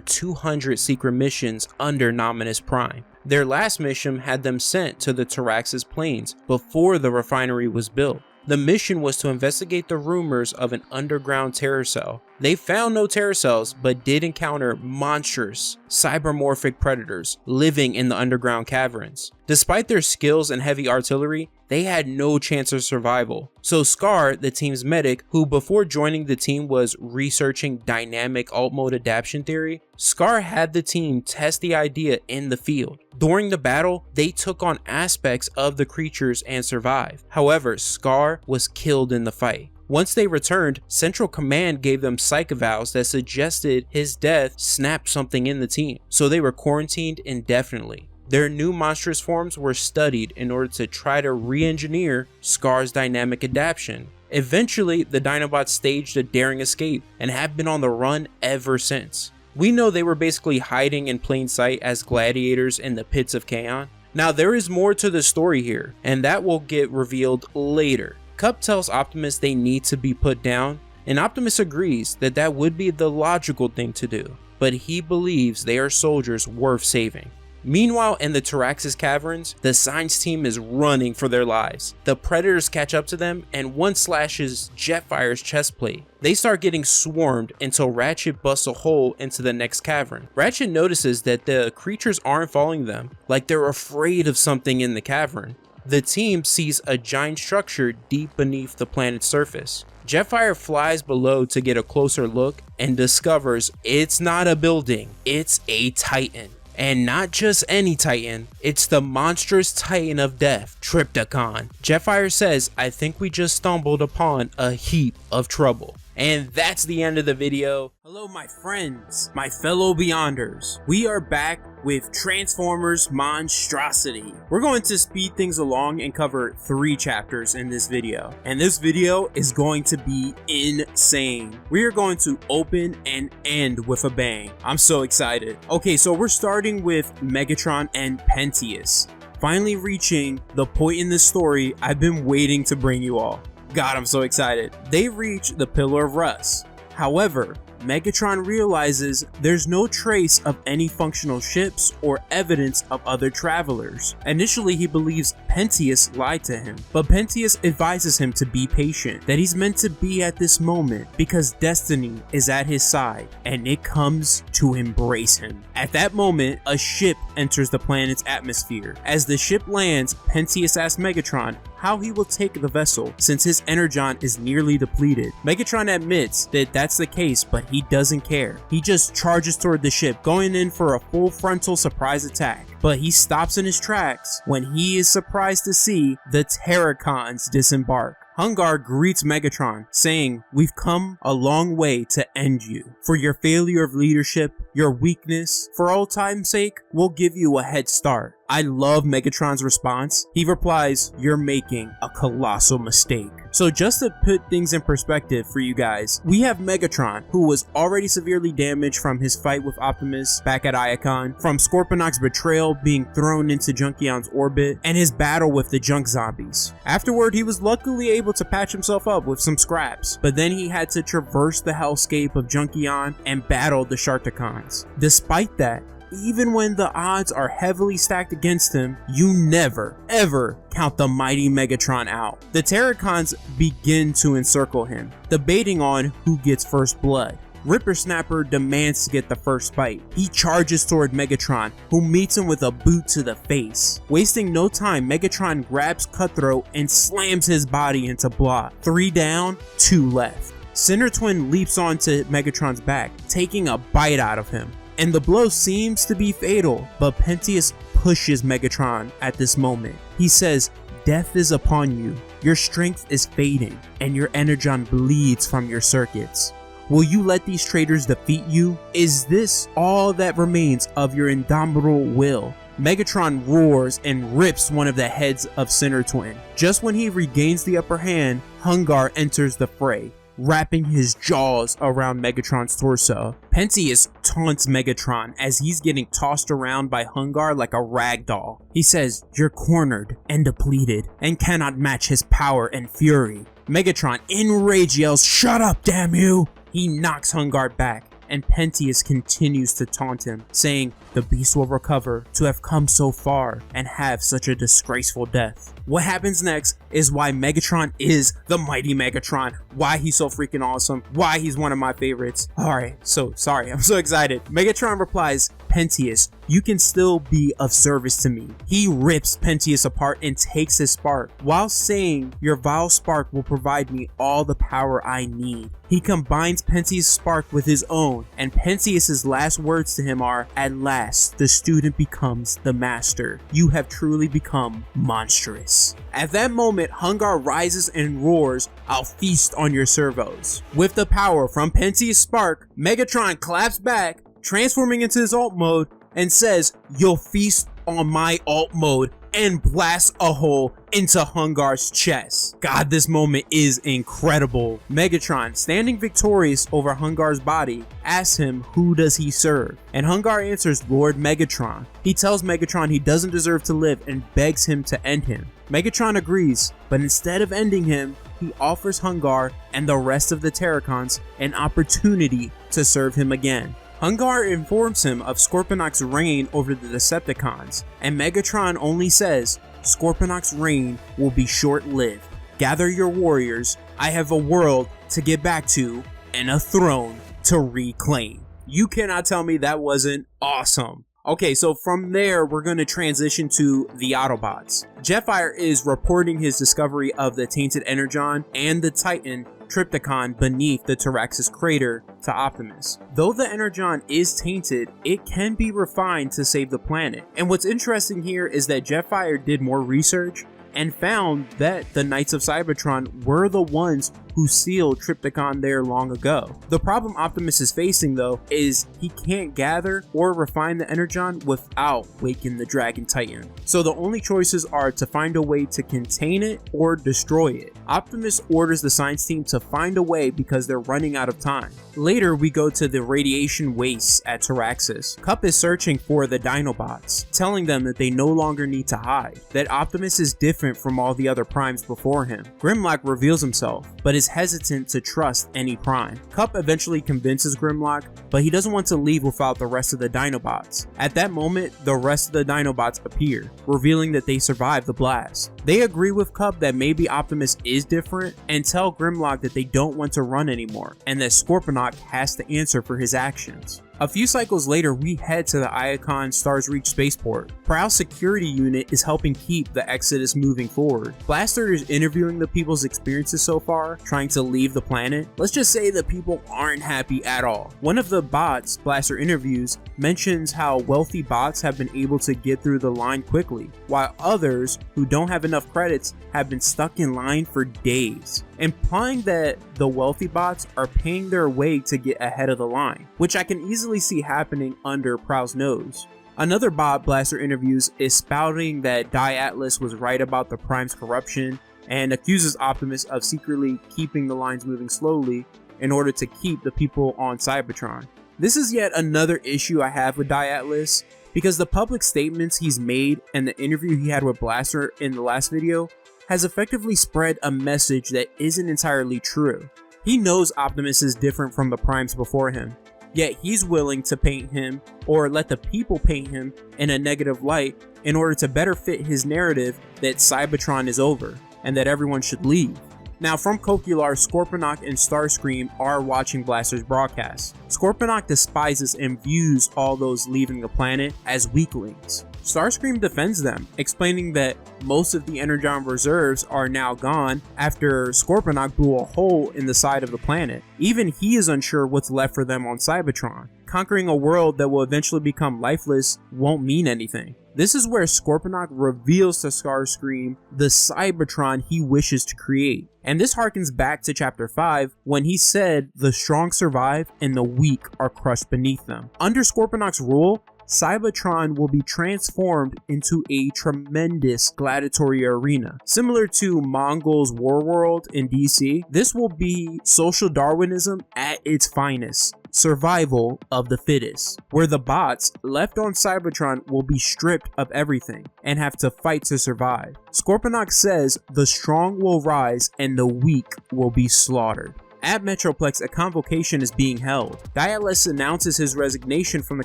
200 secret missions under Optimus Prime. Their last mission had them sent to the Terrorcons plains before the refinery was built. The mission was to investigate the rumors of an underground terror cell. They found no terror cells, but did encounter monstrous, cybermorphic predators living in the underground caverns. Despite their skills and heavy artillery, they had no chance of survival. So Scar, the team's medic, who before joining the team was researching dynamic alt mode adaptation theory, Scar had the team test the idea in the field. During the battle, they took on aspects of the creatures and survived. However, Scar was killed in the fight. Once they returned, Central Command gave them psych evals that suggested his death snapped something in the team, so they were quarantined indefinitely. Their new monstrous forms were studied in order to try to re-engineer Scar's dynamic adaptation. Eventually, the Dinobots staged a daring escape and have been on the run ever since. We know they were basically hiding in plain sight as gladiators in the pits of Chaos. Now there is more to the story here, and that will get revealed later. Cup tells Optimus they need to be put down, and Optimus agrees that that would be the logical thing to do, but he believes they are soldiers worth saving. Meanwhile, in the Terrorcons caverns, the Science team is running for their lives. The Predators catch up to them, and one slashes Jetfire's chest plate. They start getting swarmed until Ratchet busts a hole into the next cavern. Ratchet notices that the creatures aren't following them, like they're afraid of something in the cavern. The team sees a giant structure deep beneath the planet's surface. Jetfire flies below to get a closer look and discovers it's not a building, it's a Titan. And not just any Titan, it's the monstrous Titan of death, Trypticon. Jetfire says, I think we just stumbled upon a heap of trouble. And that's the end of the video. Hello my friends, my fellow Beyonders. We are back with Transformers Monstrosity. We're going to speed things along and cover 3 chapters in this video. And this video is going to be insane. We are going to open and end with a bang. I'm so excited. Okay, so we're starting with Megatron and Pentious. Finally reaching the point in this story I've been waiting to bring you all. God, I'm so excited. They reach the Pillar of Rust. However, Megatron realizes there's no trace of any functional ships or evidence of other travelers. Initially, he believes Pentious lied to him, but Pentious advises him to be patient, that he's meant to be at this moment because destiny is at his side and it comes to embrace him. At that moment, a ship enters the planet's atmosphere. As the ship lands, Pentious asks Megatron how he will take the vessel since his energon is nearly depleted. Megatron admits that that's the case, but he doesn't care. He just charges toward the ship, going in for a full frontal surprise attack. But he stops in his tracks when he is surprised to see the Terrorcons disembark. Hungar greets Megatron, saying, "We've come a long way to end you. For your failure of leadership, your weakness, for all time's sake, we'll give you a head start." I love Megatron's response. He replies, "You're making a colossal mistake." So just to put things in perspective for you guys, we have Megatron, who was already severely damaged from his fight with Optimus back at Iacon, from Scorponok's betrayal being thrown into Junkion's orbit, and his battle with the Junk Zombies. Afterward, he was luckily able to patch himself up with some scraps, but then he had to traverse the hellscape of Junkion and battle the Sharticons. Despite that, even when the odds are heavily stacked against him, you never, ever count the mighty Megatron out. The Terrorcons begin to encircle him, debating on who gets first blood. Rippersnapper demands to get the first fight. He charges toward Megatron, who meets him with a boot to the face. Wasting no time, Megatron grabs Cutthroat and slams his body into block. 3 down, 2 left. Cinder Twin leaps onto Megatron's back, taking a bite out of him. And the blow seems to be fatal, but Pentious pushes Megatron at this moment. He says, "Death is upon you, your strength is fading, and your energon bleeds from your circuits. Will you let these traitors defeat you? Is this all that remains of your indomitable will?" Megatron roars and rips one of the heads of Cinder Twin. Just when he regains the upper hand, Hungar enters the fray. wrapping his jaws around Megatron's torso. Pentius taunts Megatron as he's getting tossed around by Hungar like a rag doll. He says, "You're cornered and depleted and cannot match his power and fury." Megatron in rage yells, "Shut up, damn you!" He knocks Hungar back, and Pentius continues to taunt him, saying, "The beast will recover to have come so far and have such a disgraceful death." What happens next is why Megatron is the mighty Megatron, why he's so freaking awesome, why he's one of my favorites. Alright, so sorry, I'm so excited. Megatron replies, "Pentius, you can still be of service to me." He rips Pentius apart and takes his spark, while saying, "Your vile spark will provide me all the power I need." He combines Pentius' spark with his own, and Pentius' last words to him are, "At last, the student becomes the master. You have truly become monstrous." At that moment, Hungar rises and roars, "I'll feast on your servos." With the power from Pentius' spark, Megatron claps back, transforming into his alt mode, and says, "You'll feast on my alt mode," and blasts a hole into Hungar's chest. God, this moment is incredible. Megatron, standing victorious over Hungar's body, asks him who does he serve, and Hungar answers Lord Megatron. He tells Megatron he doesn't deserve to live and begs him to end him. Megatron agrees, but instead of ending him, he offers Hungar and the rest of the Terrorcons an opportunity to serve him again. Hungar informs him of Scorponok's reign over the Decepticons, and Megatron only says, "Scorponok's reign will be short-lived. Gather your warriors, I have a world to get back to and a throne to reclaim." You cannot tell me that wasn't awesome. Okay, so from there, we're going to transition to the Autobots. Jetfire is reporting his discovery of the Tainted Energon and the Titan Trypticon beneath the Terraxis crater to Optimus. Though the Energon is tainted, it can be refined to save the planet. And what's interesting here is that Jetfire did more research and found that the Knights of Cybertron were the ones who sealed Trypticon there long ago. The problem Optimus is facing though is he can't gather or refine the Energon without waking the Dragon Titan. So the only choices are to find a way to contain it or destroy it. Optimus orders the science team to find a way because they're running out of time. Later we go to the radiation wastes at Terraxis. Kup is searching for the Dinobots, telling them that they no longer need to hide, that Optimus is different from all the other primes before him. Grimlock reveals himself, but is hesitant to trust any prime. Kup eventually convinces Grimlock, but he doesn't want to leave without the rest of the Dinobots. At that moment, the rest of the Dinobots appear, revealing that they survived the blast. They agree with Kup that maybe Optimus is different and tell Grimlock that they don't want to run anymore and that Scorponok has to answer for his actions. A few cycles later, we head to the Iacon Stars Reach spaceport. Prowl's security unit is helping keep the Exodus moving forward. Blaster is interviewing the people's experiences so far, trying to leave the planet. Let's just say the people aren't happy at all. One of the bots Blaster interviews mentions how wealthy bots have been able to get through the line quickly, while others who don't have enough credits have been stuck in line for days, implying that the wealthy bots are paying their way to get ahead of the line, which I can easily see happening under Prowl's nose. Another bot Blaster interviews is spouting that Die Atlas was right about the Prime's corruption and accuses Optimus of secretly keeping the lines moving slowly in order to keep the people on Cybertron. This is yet another issue I have with Die Atlas, because the public statements he's made and the interview he had with Blaster in the last video has effectively spread a message that isn't entirely true. He knows Optimus is different from the primes before him, yet he's willing to paint him or let the people paint him in a negative light in order to better fit his narrative that Cybertron is over and that everyone should leave. Now, from Kokular, Scorponok and Starscream are watching Blaster's broadcast. Scorponok despises and views all those leaving the planet as weaklings. Starscream defends them, explaining that most of the Energon reserves are now gone after Scorponok blew a hole in the side of the planet. Even he is unsure what's left for them on Cybertron. Conquering a world that will eventually become lifeless won't mean anything. This is where Scorponok reveals to Starscream the Cybertron he wishes to create. And this harkens back to chapter 5 when he said the strong survive and the weak are crushed beneath them. Under Scorponok's rule, Cybertron will be transformed into a tremendous gladiatory arena. Similar to Mongol's War World in DC, this will be social Darwinism at its finest. Survival of the fittest, where the bots left on Cybertron will be stripped of everything and have to fight to survive. Scorponok says the strong will rise and the weak will be slaughtered. At Metroplex, a convocation is being held. Dille announces his resignation from the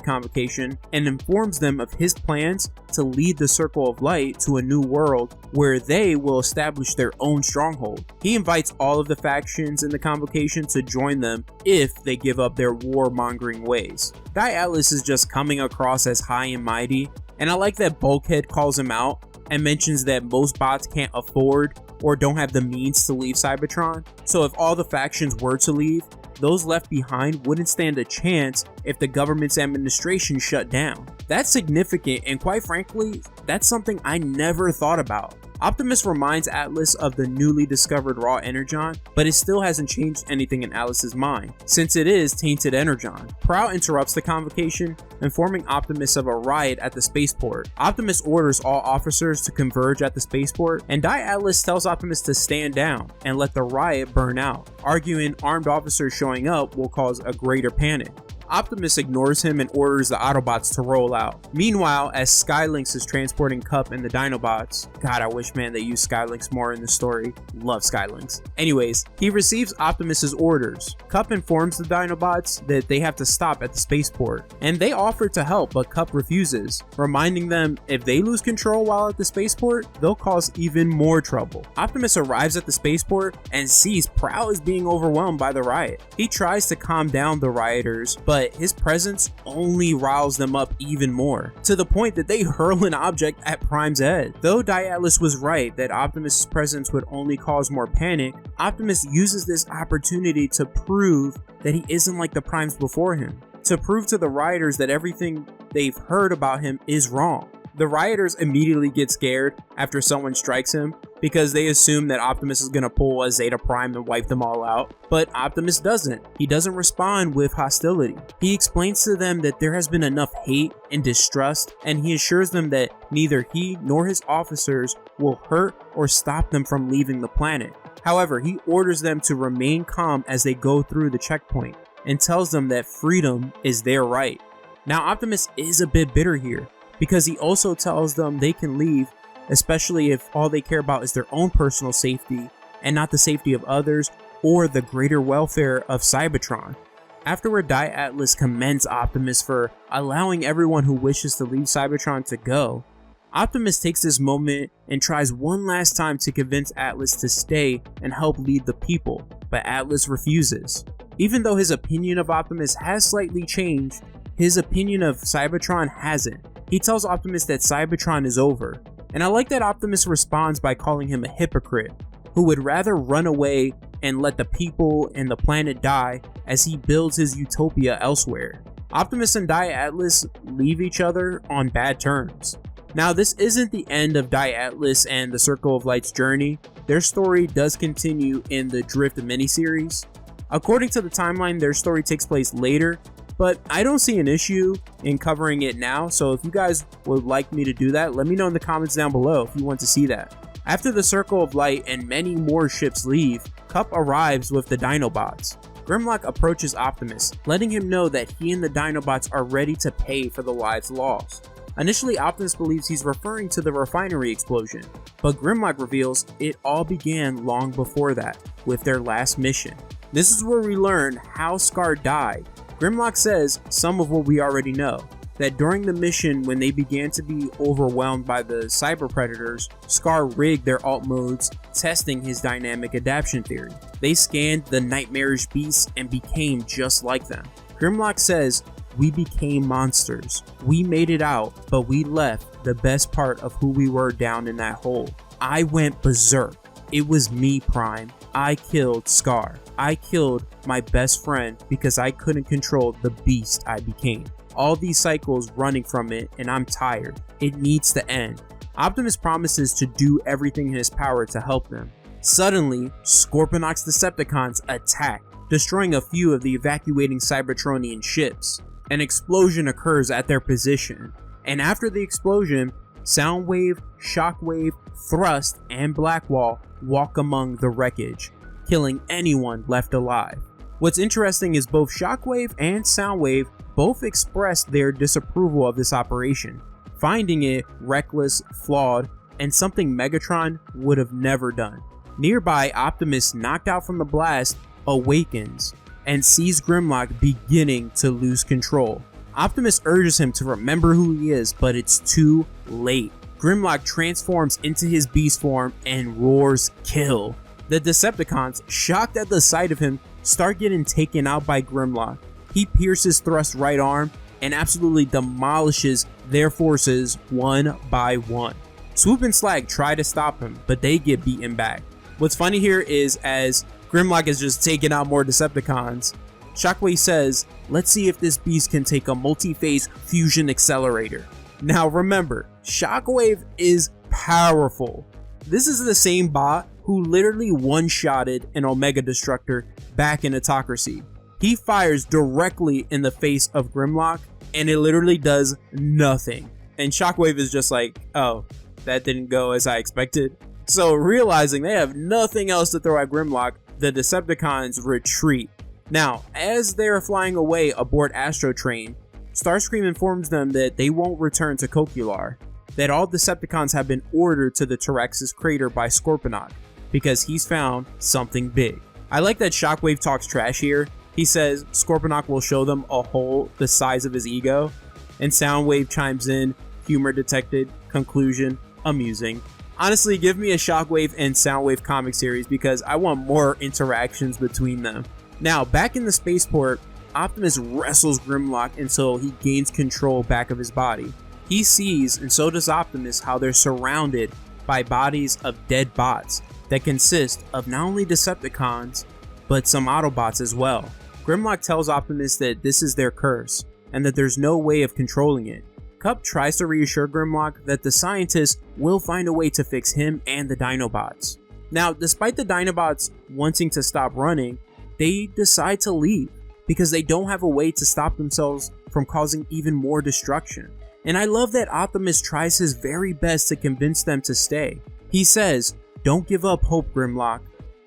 convocation and informs them of his plans to lead the Circle of Light to a new world where they will establish their own stronghold. He invites all of the factions in the convocation to join them if they give up their warmongering ways. Dille is just coming across as high and mighty, and I like that Bulkhead calls him out and mentions that most bots can't afford or don't have the means to leave Cybertron. So if all the factions were to leave, those left behind wouldn't stand a chance if the government's administration shut down. That's significant, and quite frankly, that's something I never thought about. Optimus reminds Atlas of the newly discovered raw energon, but it still hasn't changed anything in Atlas's mind, since it is tainted energon. Prowl interrupts the convocation, informing Optimus of a riot at the spaceport. Optimus orders all officers to converge at the spaceport, and Atlas tells Optimus to stand down and let the riot burn out, arguing armed officers showing up will cause a greater panic. Optimus ignores him and orders the Autobots to roll out. Meanwhile, as Skylynx is transporting Kup and the Dinobots, God, I wish, man, they used Skylynx more in the story. Love Skylynx. Anyways, he receives Optimus's orders. Kup informs the Dinobots that they have to stop at the spaceport, and they offer to help, but Kup refuses, reminding them if they lose control while at the spaceport, they'll cause even more trouble. Optimus arrives at the spaceport and sees Prowl is being overwhelmed by the riot. He tries to calm down the rioters, but his presence only riles them up even more, to the point that they hurl an object at Prime's head. Though Atlas was right that Optimus' presence would only cause more panic, Optimus uses this opportunity to prove that he isn't like the Primes before him, to prove to the rioters that everything they've heard about him is wrong. The rioters immediately get scared after someone strikes him because they assume that Optimus is going to pull a Zeta Prime and wipe them all out, but Optimus doesn't. He doesn't respond with hostility. He explains to them that there has been enough hate and distrust, and he assures them that neither he nor his officers will hurt or stop them from leaving the planet. However, he orders them to remain calm as they go through the checkpoint and tells them that freedom is their right. Now, Optimus is a bit bitter here, because he also tells them they can leave, especially if all they care about is their own personal safety and not the safety of others or the greater welfare of Cybertron. Afterward, Atlas commends Optimus for allowing everyone who wishes to leave Cybertron to go. Optimus takes this moment and tries one last time to convince Atlas to stay and help lead the people, but Atlas refuses. Even though his opinion of Optimus has slightly changed, his opinion of Cybertron hasn't. He tells Optimus that Cybertron is over, and I like that Optimus responds by calling him a hypocrite, who would rather run away and let the people and the planet die as he builds his utopia elsewhere. Optimus and Atlas leave each other on bad terms. Now, this isn't the end of Atlas and the Circle of Light's journey. Their story does continue in the Drift miniseries. According to the timeline, their story takes place later, but I don't see an issue in covering it now, so if you guys would like me to do that, let me know in the comments down below if you want to see that. After the Circle of Light and many more ships leave, Kup arrives with the Dinobots. Grimlock approaches Optimus, letting him know that he and the Dinobots are ready to pay for the lives lost. Initially, Optimus believes he's referring to the refinery explosion, but Grimlock reveals it all began long before that, with their last mission. This is where we learn how Scar died. Grimlock says some of what we already know, that during the mission when they began to be overwhelmed by the cyber predators, Scar rigged their alt modes, testing his dynamic adaptation theory. They scanned the nightmarish beasts and became just like them. Grimlock says, "We became monsters. We made it out, but we left the best part of who we were down in that hole. I went berserk. It was me, Prime. I killed Scar. I killed my best friend because I couldn't control the beast I became. All these cycles running from it, and I'm tired. It needs to end." Optimus promises to do everything in his power to help them. Suddenly, Scorponok's Decepticons attack, destroying a few of the evacuating Cybertronian ships. An explosion occurs at their position, and after the explosion, Soundwave, Shockwave, Thrust, and Blackwall walk among the wreckage, killing anyone left alive. What's interesting is both Shockwave and Soundwave both expressed their disapproval of this operation, finding it reckless, flawed, and something Megatron would have never done. Nearby, Optimus, knocked out from the blast, awakens and sees Grimlock beginning to lose control. Optimus urges him to remember who he is, but it's too late. Grimlock transforms into his beast form and roars kill. The Decepticons, shocked at the sight of him, start getting taken out by Grimlock. He pierces Thrust's right arm and absolutely demolishes their forces one by one. Swoop and Slag try to stop him, but they get beaten back. What's funny here is as Grimlock is just taking out more Decepticons, Shockwave says, "Let's see if this beast can take a multi-phase fusion accelerator." Now remember, Shockwave is powerful. This is the same bot who literally one-shotted an Omega Destructor back in Autocracy. He fires directly in the face of Grimlock and it literally does nothing. And Shockwave is just like, oh, that didn't go as I expected. So realizing they have nothing else to throw at Grimlock, the Decepticons retreat. Now, as they are flying away aboard Astro Train, Starscream informs them that they won't return to Coquular, that all Decepticons have been ordered to the Terrorcons crater by Scorponok, because he's found something big. I like that Shockwave talks trash here. He says Scorponok will show them a hole the size of his ego, and Soundwave chimes in, humor detected, conclusion, amusing. Honestly, give me a Shockwave and Soundwave comic series because I want more interactions between them. Now, back in the spaceport, Optimus wrestles Grimlock until he gains control back of his body. He sees, and so does Optimus, how they're surrounded by bodies of dead bots that consist of not only Decepticons, but some Autobots as well. Grimlock tells Optimus that this is their curse, and that there's no way of controlling it. Cup tries to reassure Grimlock that the scientists will find a way to fix him and the Dinobots. Now, despite the Dinobots wanting to stop running, they decide to leave because they don't have a way to stop themselves from causing even more destruction. And I love that Optimus tries his very best to convince them to stay. He says, "Don't give up hope, Grimlock.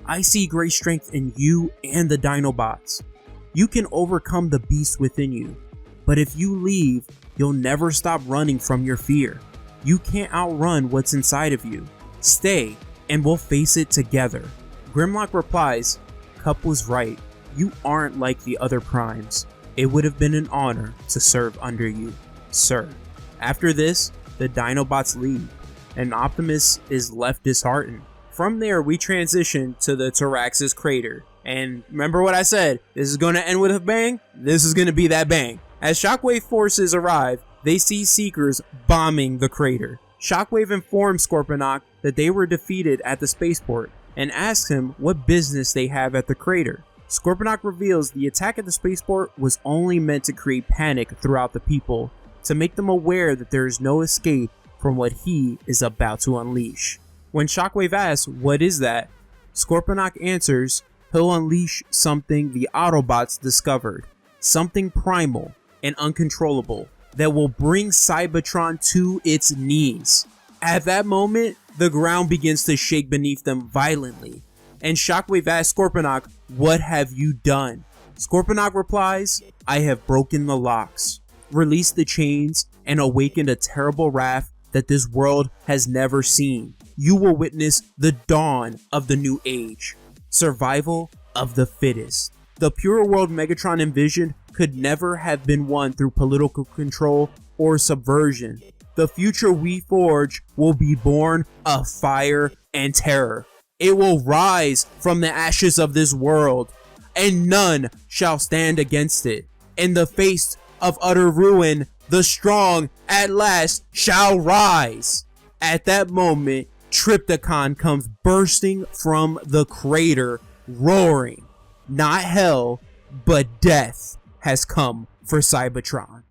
I see great strength in you and the Dinobots. You can overcome the beast within you, but if you leave, you'll never stop running from your fear. You can't outrun what's inside of you. Stay, and we'll face it together." Grimlock replies, "Cup was right. You aren't like the other primes. It would have been an honor to serve under you, sir." After this, the Dinobots leave, and Optimus is left disheartened. From there, we transition to the Terrorcons crater. And remember what I said, this is going to end with a bang? This is going to be that bang. As Shockwave forces arrive, they see Seekers bombing the crater. Shockwave informs Scorponok that they were defeated at the spaceport and asks him what business they have at the crater. Scorponok reveals the attack at the spaceport was only meant to create panic throughout the people, to make them aware that there is no escape from what he is about to unleash. When Shockwave asks, "What is that?" Scorponok answers, he'll unleash something the Autobots discovered, something primal and uncontrollable that will bring Cybertron to its knees. At that moment, the ground begins to shake beneath them violently, and Shockwave asks Scorponok, "What have you done?" Scorponok replies, "I have broken the locks, released the chains, and awakened a terrible wrath that this world has never seen. You will witness the dawn of the new age. Survival of the fittest. The pure world Megatron envisioned could never have been won through political control or subversion. The future we forge will be born of fire and terror. It will rise from the ashes of this world, and none shall stand against it. In the face of utter ruin, the strong at last shall rise." At that moment, Trypticon comes bursting from the crater, roaring. Not hell, but death has come for Cybertron.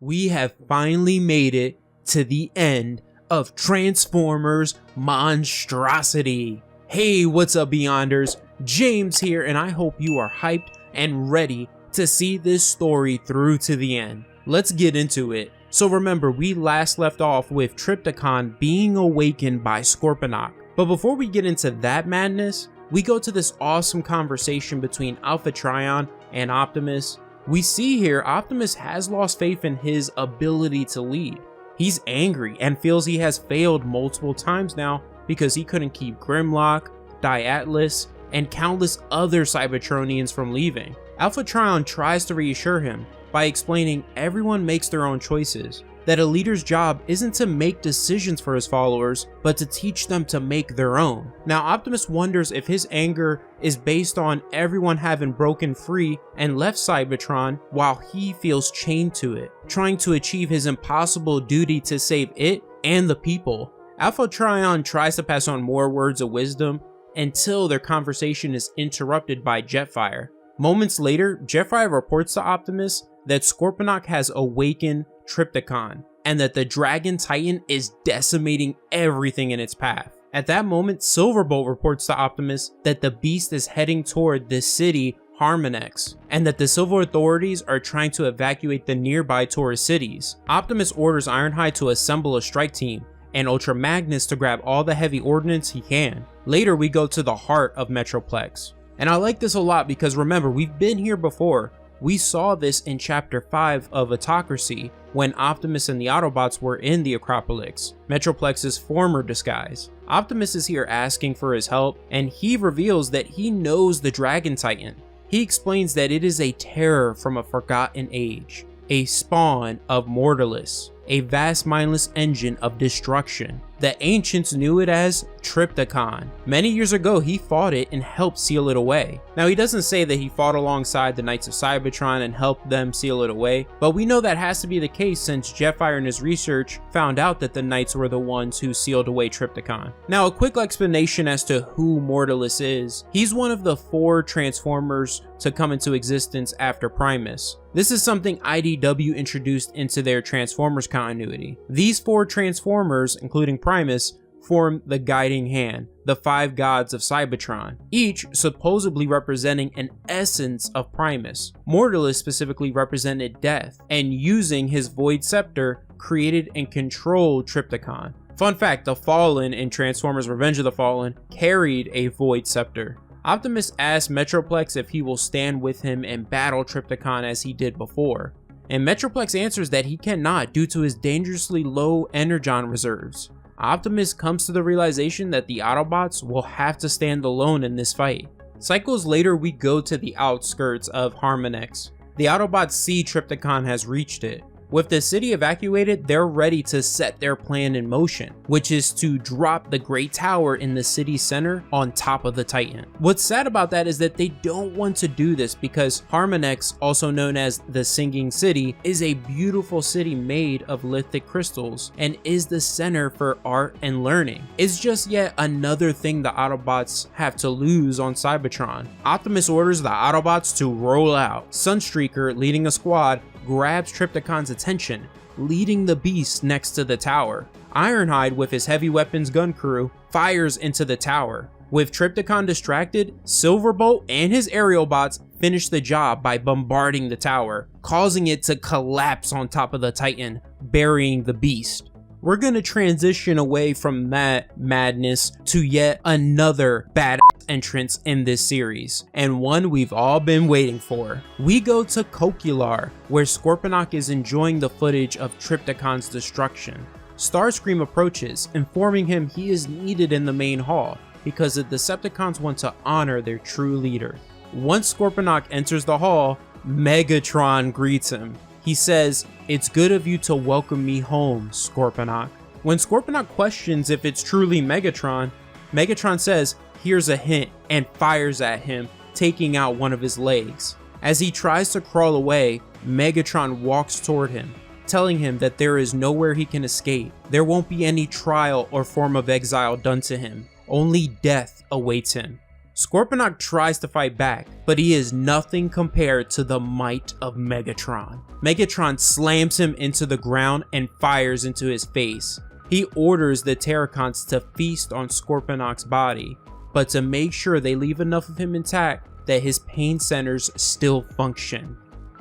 We have finally made it to the end of Transformers Monstrosity. Hey, what's up, Beyonders? James here, and I hope you are hyped and ready to see this story through to the end. Let's get into it. So remember, we last left off with Trypticon being awakened by Scorponok. But before we get into that madness, we go to this awesome conversation between Alpha Trion and Optimus. We see here Optimus has lost faith in his ability to lead. He's angry and feels he has failed multiple times now because he couldn't keep Grimlock, Diatlas, and countless other Cybertronians from leaving. Alpha Trion tries to reassure him by explaining everyone makes their own choices, that a leader's job isn't to make decisions for his followers, but to teach them to make their own. Now Optimus wonders if his anger is based on everyone having broken free and left Cybertron while he feels chained to it, trying to achieve his impossible duty to save it and the people. Alpha Trion tries to pass on more words of wisdom until their conversation is interrupted by Jetfire. Moments later, Jetfire reports to Optimus that Scorponok has awakened Trypticon, and that the Dragon Titan is decimating everything in its path. At that moment, Silverbolt reports to Optimus that the beast is heading toward the city Harmonex, and that the Silver authorities are trying to evacuate the nearby tourist cities. Optimus orders Ironhide to assemble a strike team, and Ultra Magnus to grab all the heavy ordnance he can. Later, we go to the heart of Metroplex. And I like this a lot because remember, we've been here before. We saw this in Chapter 5 of Autocracy when Optimus and the Autobots were in the Acropolis, Metroplex's former disguise. Optimus is here asking for his help, and he reveals that he knows the Dragon Titan. He explains that it is a terror from a forgotten age, a spawn of Mortalis, a vast mindless engine of destruction. The ancients knew it as Trypticon. Many years ago, he fought it and helped seal it away. Now, he doesn't say that he fought alongside the Knights of Cybertron and helped them seal it away, but we know that has to be the case since Jetfire in his research found out that the Knights were the ones who sealed away Trypticon. Now, a quick explanation as to who Mortalis is. He's one of the 4 Transformers to come into existence after Primus. This is something IDW introduced into their Transformers continuity. These 4 Transformers, including Primus, form the Guiding Hand, the 5 gods of Cybertron, each supposedly representing an essence of Primus. Mortalis specifically represented death, and using his Void Scepter, created and controlled Trypticon. Fun fact, the Fallen in Transformers Revenge of the Fallen carried a Void Scepter. Optimus asks Metroplex if he will stand with him and battle Trypticon as he did before, and Metroplex answers that he cannot due to his dangerously low energon reserves. Optimus comes to the realization that the Autobots will have to stand alone in this fight. Cycles later, we go to the outskirts of Harmonex. The Autobots see Trypticon has reached it. With the city evacuated, they're ready to set their plan in motion, which is to drop the Great Tower in the city center on top of the Titan. What's sad about that is that they don't want to do this because Harmonex, also known as the Singing City, is a beautiful city made of lithic crystals and is the center for art and learning. It's just yet another thing the Autobots have to lose on Cybertron. Optimus orders the Autobots to roll out. Sunstreaker, leading a squad, grabs Trypticon's attention, leading the beast next to the tower. Ironhide, with his heavy weapons gun crew, fires into the tower. With Trypticon distracted, Silverbolt and his aerial bots finish the job by bombarding the tower, causing it to collapse on top of the Titan, burying the beast. We're gonna transition away from that madness to yet another badass entrance in this series, and one we've all been waiting for. We go to Kokular, where Scorponok is enjoying the footage of Trypticon's destruction. Starscream approaches, informing him he is needed in the main hall because the Decepticons want to honor their true leader. Once Scorponok enters the hall, Megatron greets him. He says, "It's good of you to welcome me home, Scorponok." When Scorponok questions if it's truly Megatron, Megatron says, "Here's a hint," and fires at him, taking out one of his legs. As he tries to crawl away, Megatron walks toward him, telling him that there is nowhere he can escape. There won't be any trial or form of exile done to him. Only death awaits him. Scorponok tries to fight back, but he is nothing compared to the might of Megatron. Megatron slams him into the ground and fires into his face. He orders the Terrorcons to feast on Scorponok's body, but to make sure they leave enough of him intact that his pain centers still function.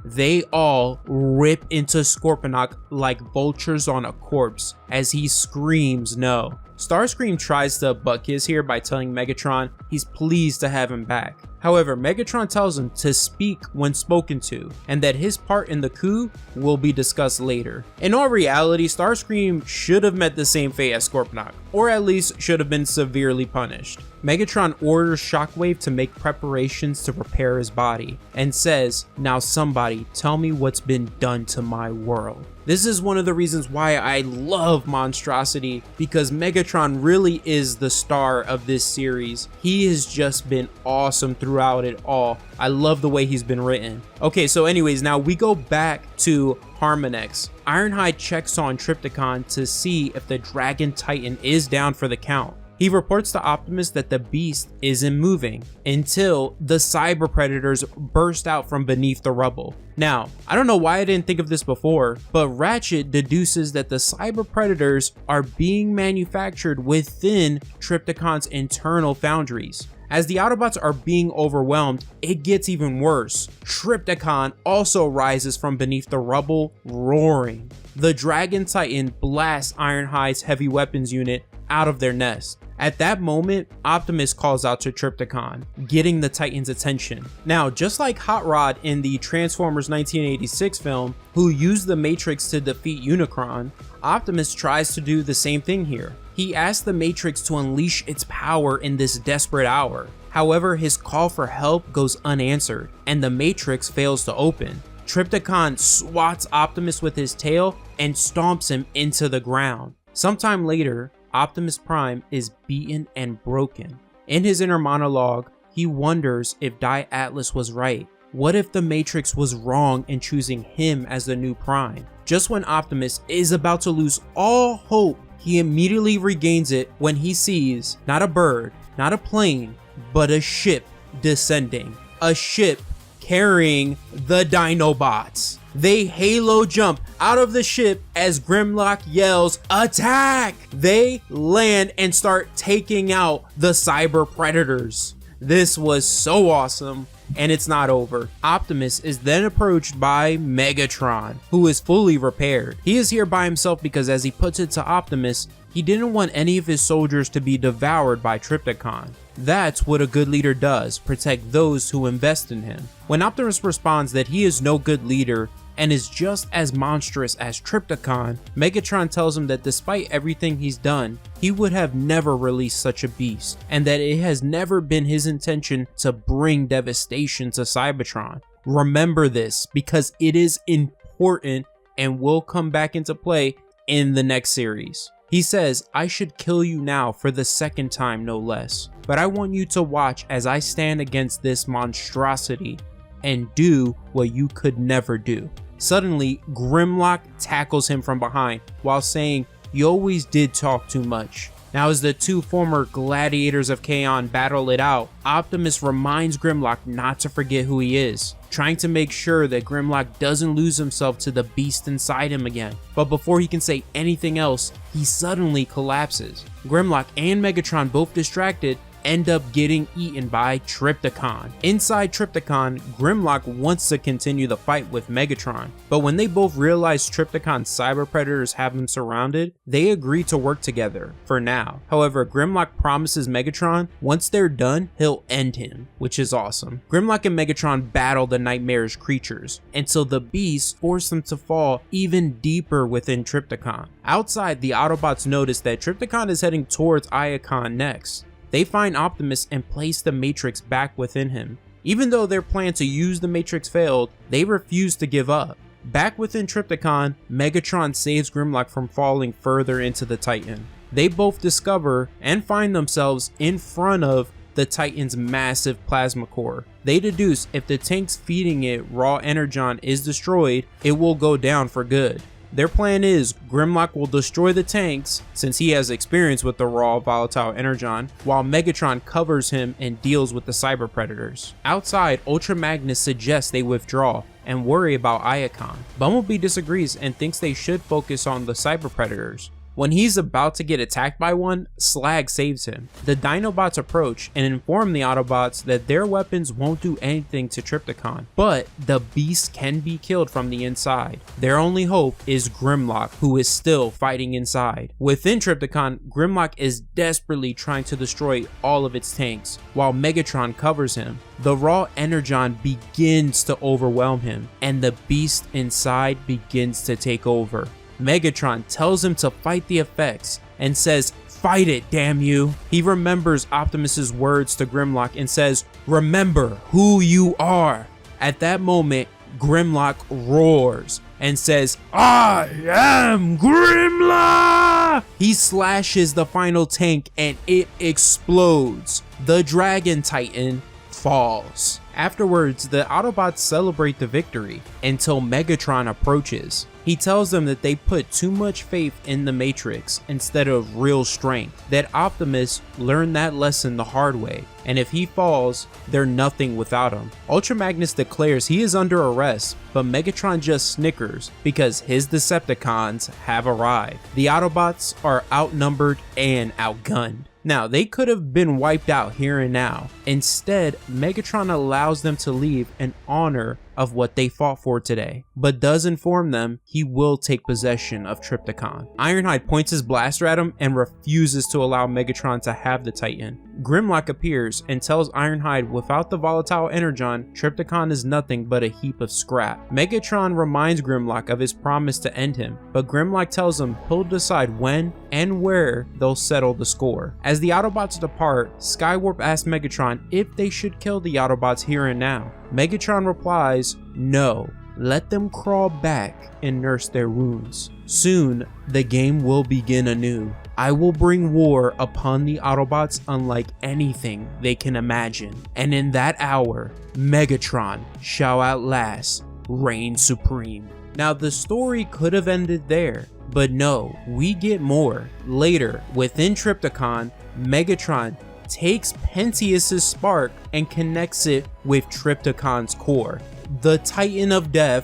they all rip into Scorponok like vultures on a corpse as he screams no. Starscream tries to buck his here by telling Megatron he's pleased to have him back. However, Megatron tells him to speak when spoken to, and that his part in the coup will be discussed later. In all reality, Starscream should have met the same fate as Scorponok, or at least should have been severely punished. Megatron orders Shockwave to make preparations to repair his body, and says, "Now somebody tell me what's been done to my world." This is one of the reasons why I love Monstrosity, because Megatron really is the star of this series. He has just been awesome throughout it all. I love the way he's been written. Okay, so anyways, now we go back to Harmonix. Ironhide checks on Trypticon to see if the Dragon Titan is down for the count. He reports to Optimus that the beast isn't moving until the cyber predators burst out from beneath the rubble. Now, I don't know why I didn't think of this before, but Ratchet deduces that the cyber predators are being manufactured within Trypticon's internal foundries. As the Autobots are being overwhelmed, it gets even worse. Trypticon also rises from beneath the rubble, roaring. The Dragon Titan blasts Ironhide's heavy weapons unit out of their nest. At that moment, Optimus calls out to Trypticon, getting the Titan's attention. Now, just like Hot Rod in the Transformers 1986 film, who used the Matrix to defeat Unicron, Optimus tries to do the same thing here. He asks the Matrix to unleash its power in this desperate hour. However, his call for help goes unanswered, and the Matrix fails to open. Trypticon swats Optimus with his tail and stomps him into the ground. Sometime later, Optimus Prime is beaten and broken. In his inner monologue, he wonders if Die Atlas was right. What if the Matrix was wrong in choosing him as the new Prime? Just when Optimus is about to lose all hope, he immediately regains it when he sees not a bird, not a plane, but a ship descending. A ship carrying the Dinobots. They halo jump out of the ship as Grimlock yells, "Attack!" They land and start taking out the cyber predators. This was so awesome, and it's not over. Optimus is then approached by Megatron, who is fully repaired. He is here by himself because, as he puts it to Optimus, he didn't want any of his soldiers to be devoured by Trypticon. That's what a good leader does, protect those who invest in him. When Optimus responds that he is no good leader and is just as monstrous as Trypticon, Megatron tells him that despite everything he's done, he would have never released such a beast, and that it has never been his intention to bring devastation to Cybertron. Remember this, because it is important and will come back into play in the next series. He says, "I should kill you now for the second time, no less. But I want you to watch as I stand against this monstrosity and do what you could never do." Suddenly, Grimlock tackles him from behind while saying, "You always did talk too much." Now, as the two former gladiators of Kaon battle it out, Optimus reminds Grimlock not to forget who he is, trying to make sure that Grimlock doesn't lose himself to the beast inside him again. But before he can say anything else, he suddenly collapses. Grimlock and Megatron, both distracted, end up getting eaten by Trypticon. Inside Trypticon, Grimlock wants to continue the fight with Megatron, but when they both realize Trypticon's cyber predators have him surrounded, they agree to work together for now. However, Grimlock promises Megatron once they're done, he'll end him, which is awesome. Grimlock and Megatron battle the nightmarish creatures until the beasts force them to fall even deeper within Trypticon. Outside, the Autobots notice that Trypticon is heading towards Iacon next. They find Optimus and place the Matrix back within him. Even though their plan to use the Matrix failed, they refuse to give up. Back within Trypticon, Megatron saves Grimlock from falling further into the Titan. They both discover and find themselves in front of the Titan's massive plasma core. They deduce if the tanks feeding it raw energon is destroyed, it will go down for good. Their plan is Grimlock will destroy the tanks since he has experience with the raw volatile energon, while Megatron covers him and deals with the cyber predators. Outside, Ultra Magnus suggests they withdraw and worry about Iacon. Bumblebee disagrees and thinks they should focus on the cyber predators. When he's about to get attacked by one, Slag saves him. The Dinobots approach and inform the Autobots that their weapons won't do anything to Trypticon, but the beast can be killed from the inside. Their only hope is Grimlock, who is still fighting inside. Within Trypticon, Grimlock is desperately trying to destroy all of its tanks, while Megatron covers him. The raw energon begins to overwhelm him, and the beast inside begins to take over. Megatron tells him to fight the effects and says, "Fight it, damn you." He remembers Optimus's words to Grimlock and says, "Remember who you are." At that moment, Grimlock roars and says, "I am Grimlock!" He slashes the final tank and it explodes. The Dragon Titan falls. Afterwards, the Autobots celebrate the victory until Megatron approaches. He tells them that they put too much faith in the Matrix instead of real strength, that Optimus learned that lesson the hard way, and if he falls, they're nothing without him. Ultra Magnus declares he is under arrest, but Megatron just snickers because his Decepticons have arrived. The Autobots are outnumbered and outgunned. Now, they could have been wiped out here and now. Instead, Megatron allows them to leave in honor of what they fought for today, but does inform them he will take possession of Trypticon. Ironhide points his blaster at him and refuses to allow Megatron to have the Titan. Grimlock appears and tells Ironhide without the volatile energon, Trypticon is nothing but a heap of scrap. Megatron reminds Grimlock of his promise to end him, but Grimlock tells him he'll decide when and where they'll settle the score. As the Autobots depart, Skywarp asks Megatron if they should kill the Autobots here and now. Megatron replies, "No, let them crawl back and nurse their wounds. Soon, the game will begin anew. I will bring war upon the Autobots unlike anything they can imagine. And in that hour, Megatron shall at last reign supreme." Now, the story could have ended there, but no, we get more. Later, within Trypticon, Megatron takes Pentius's spark and connects it with Trypticon's core. The Titan of Death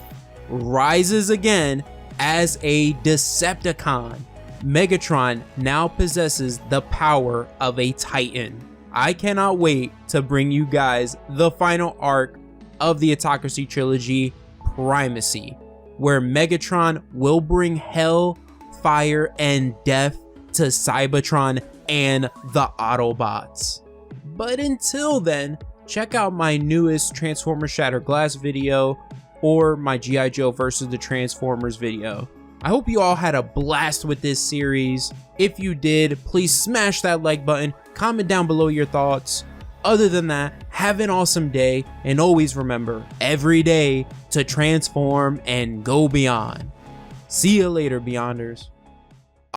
rises again as a Decepticon. Megatron now possesses the power of a Titan. I cannot wait to bring you guys the final arc of the Autocracy Trilogy, Primacy, where Megatron will bring hell, fire, and death to Cybertron and the Autobots. But until then, check out my newest Transformers Shattered Glass video or my G.I. Joe versus the Transformers video. I hope you all had a blast with this series. If you did, please smash that like button, comment down below your thoughts. Other than that, have an awesome day, and always remember, every day to transform and go beyond. See you later, Beyonders.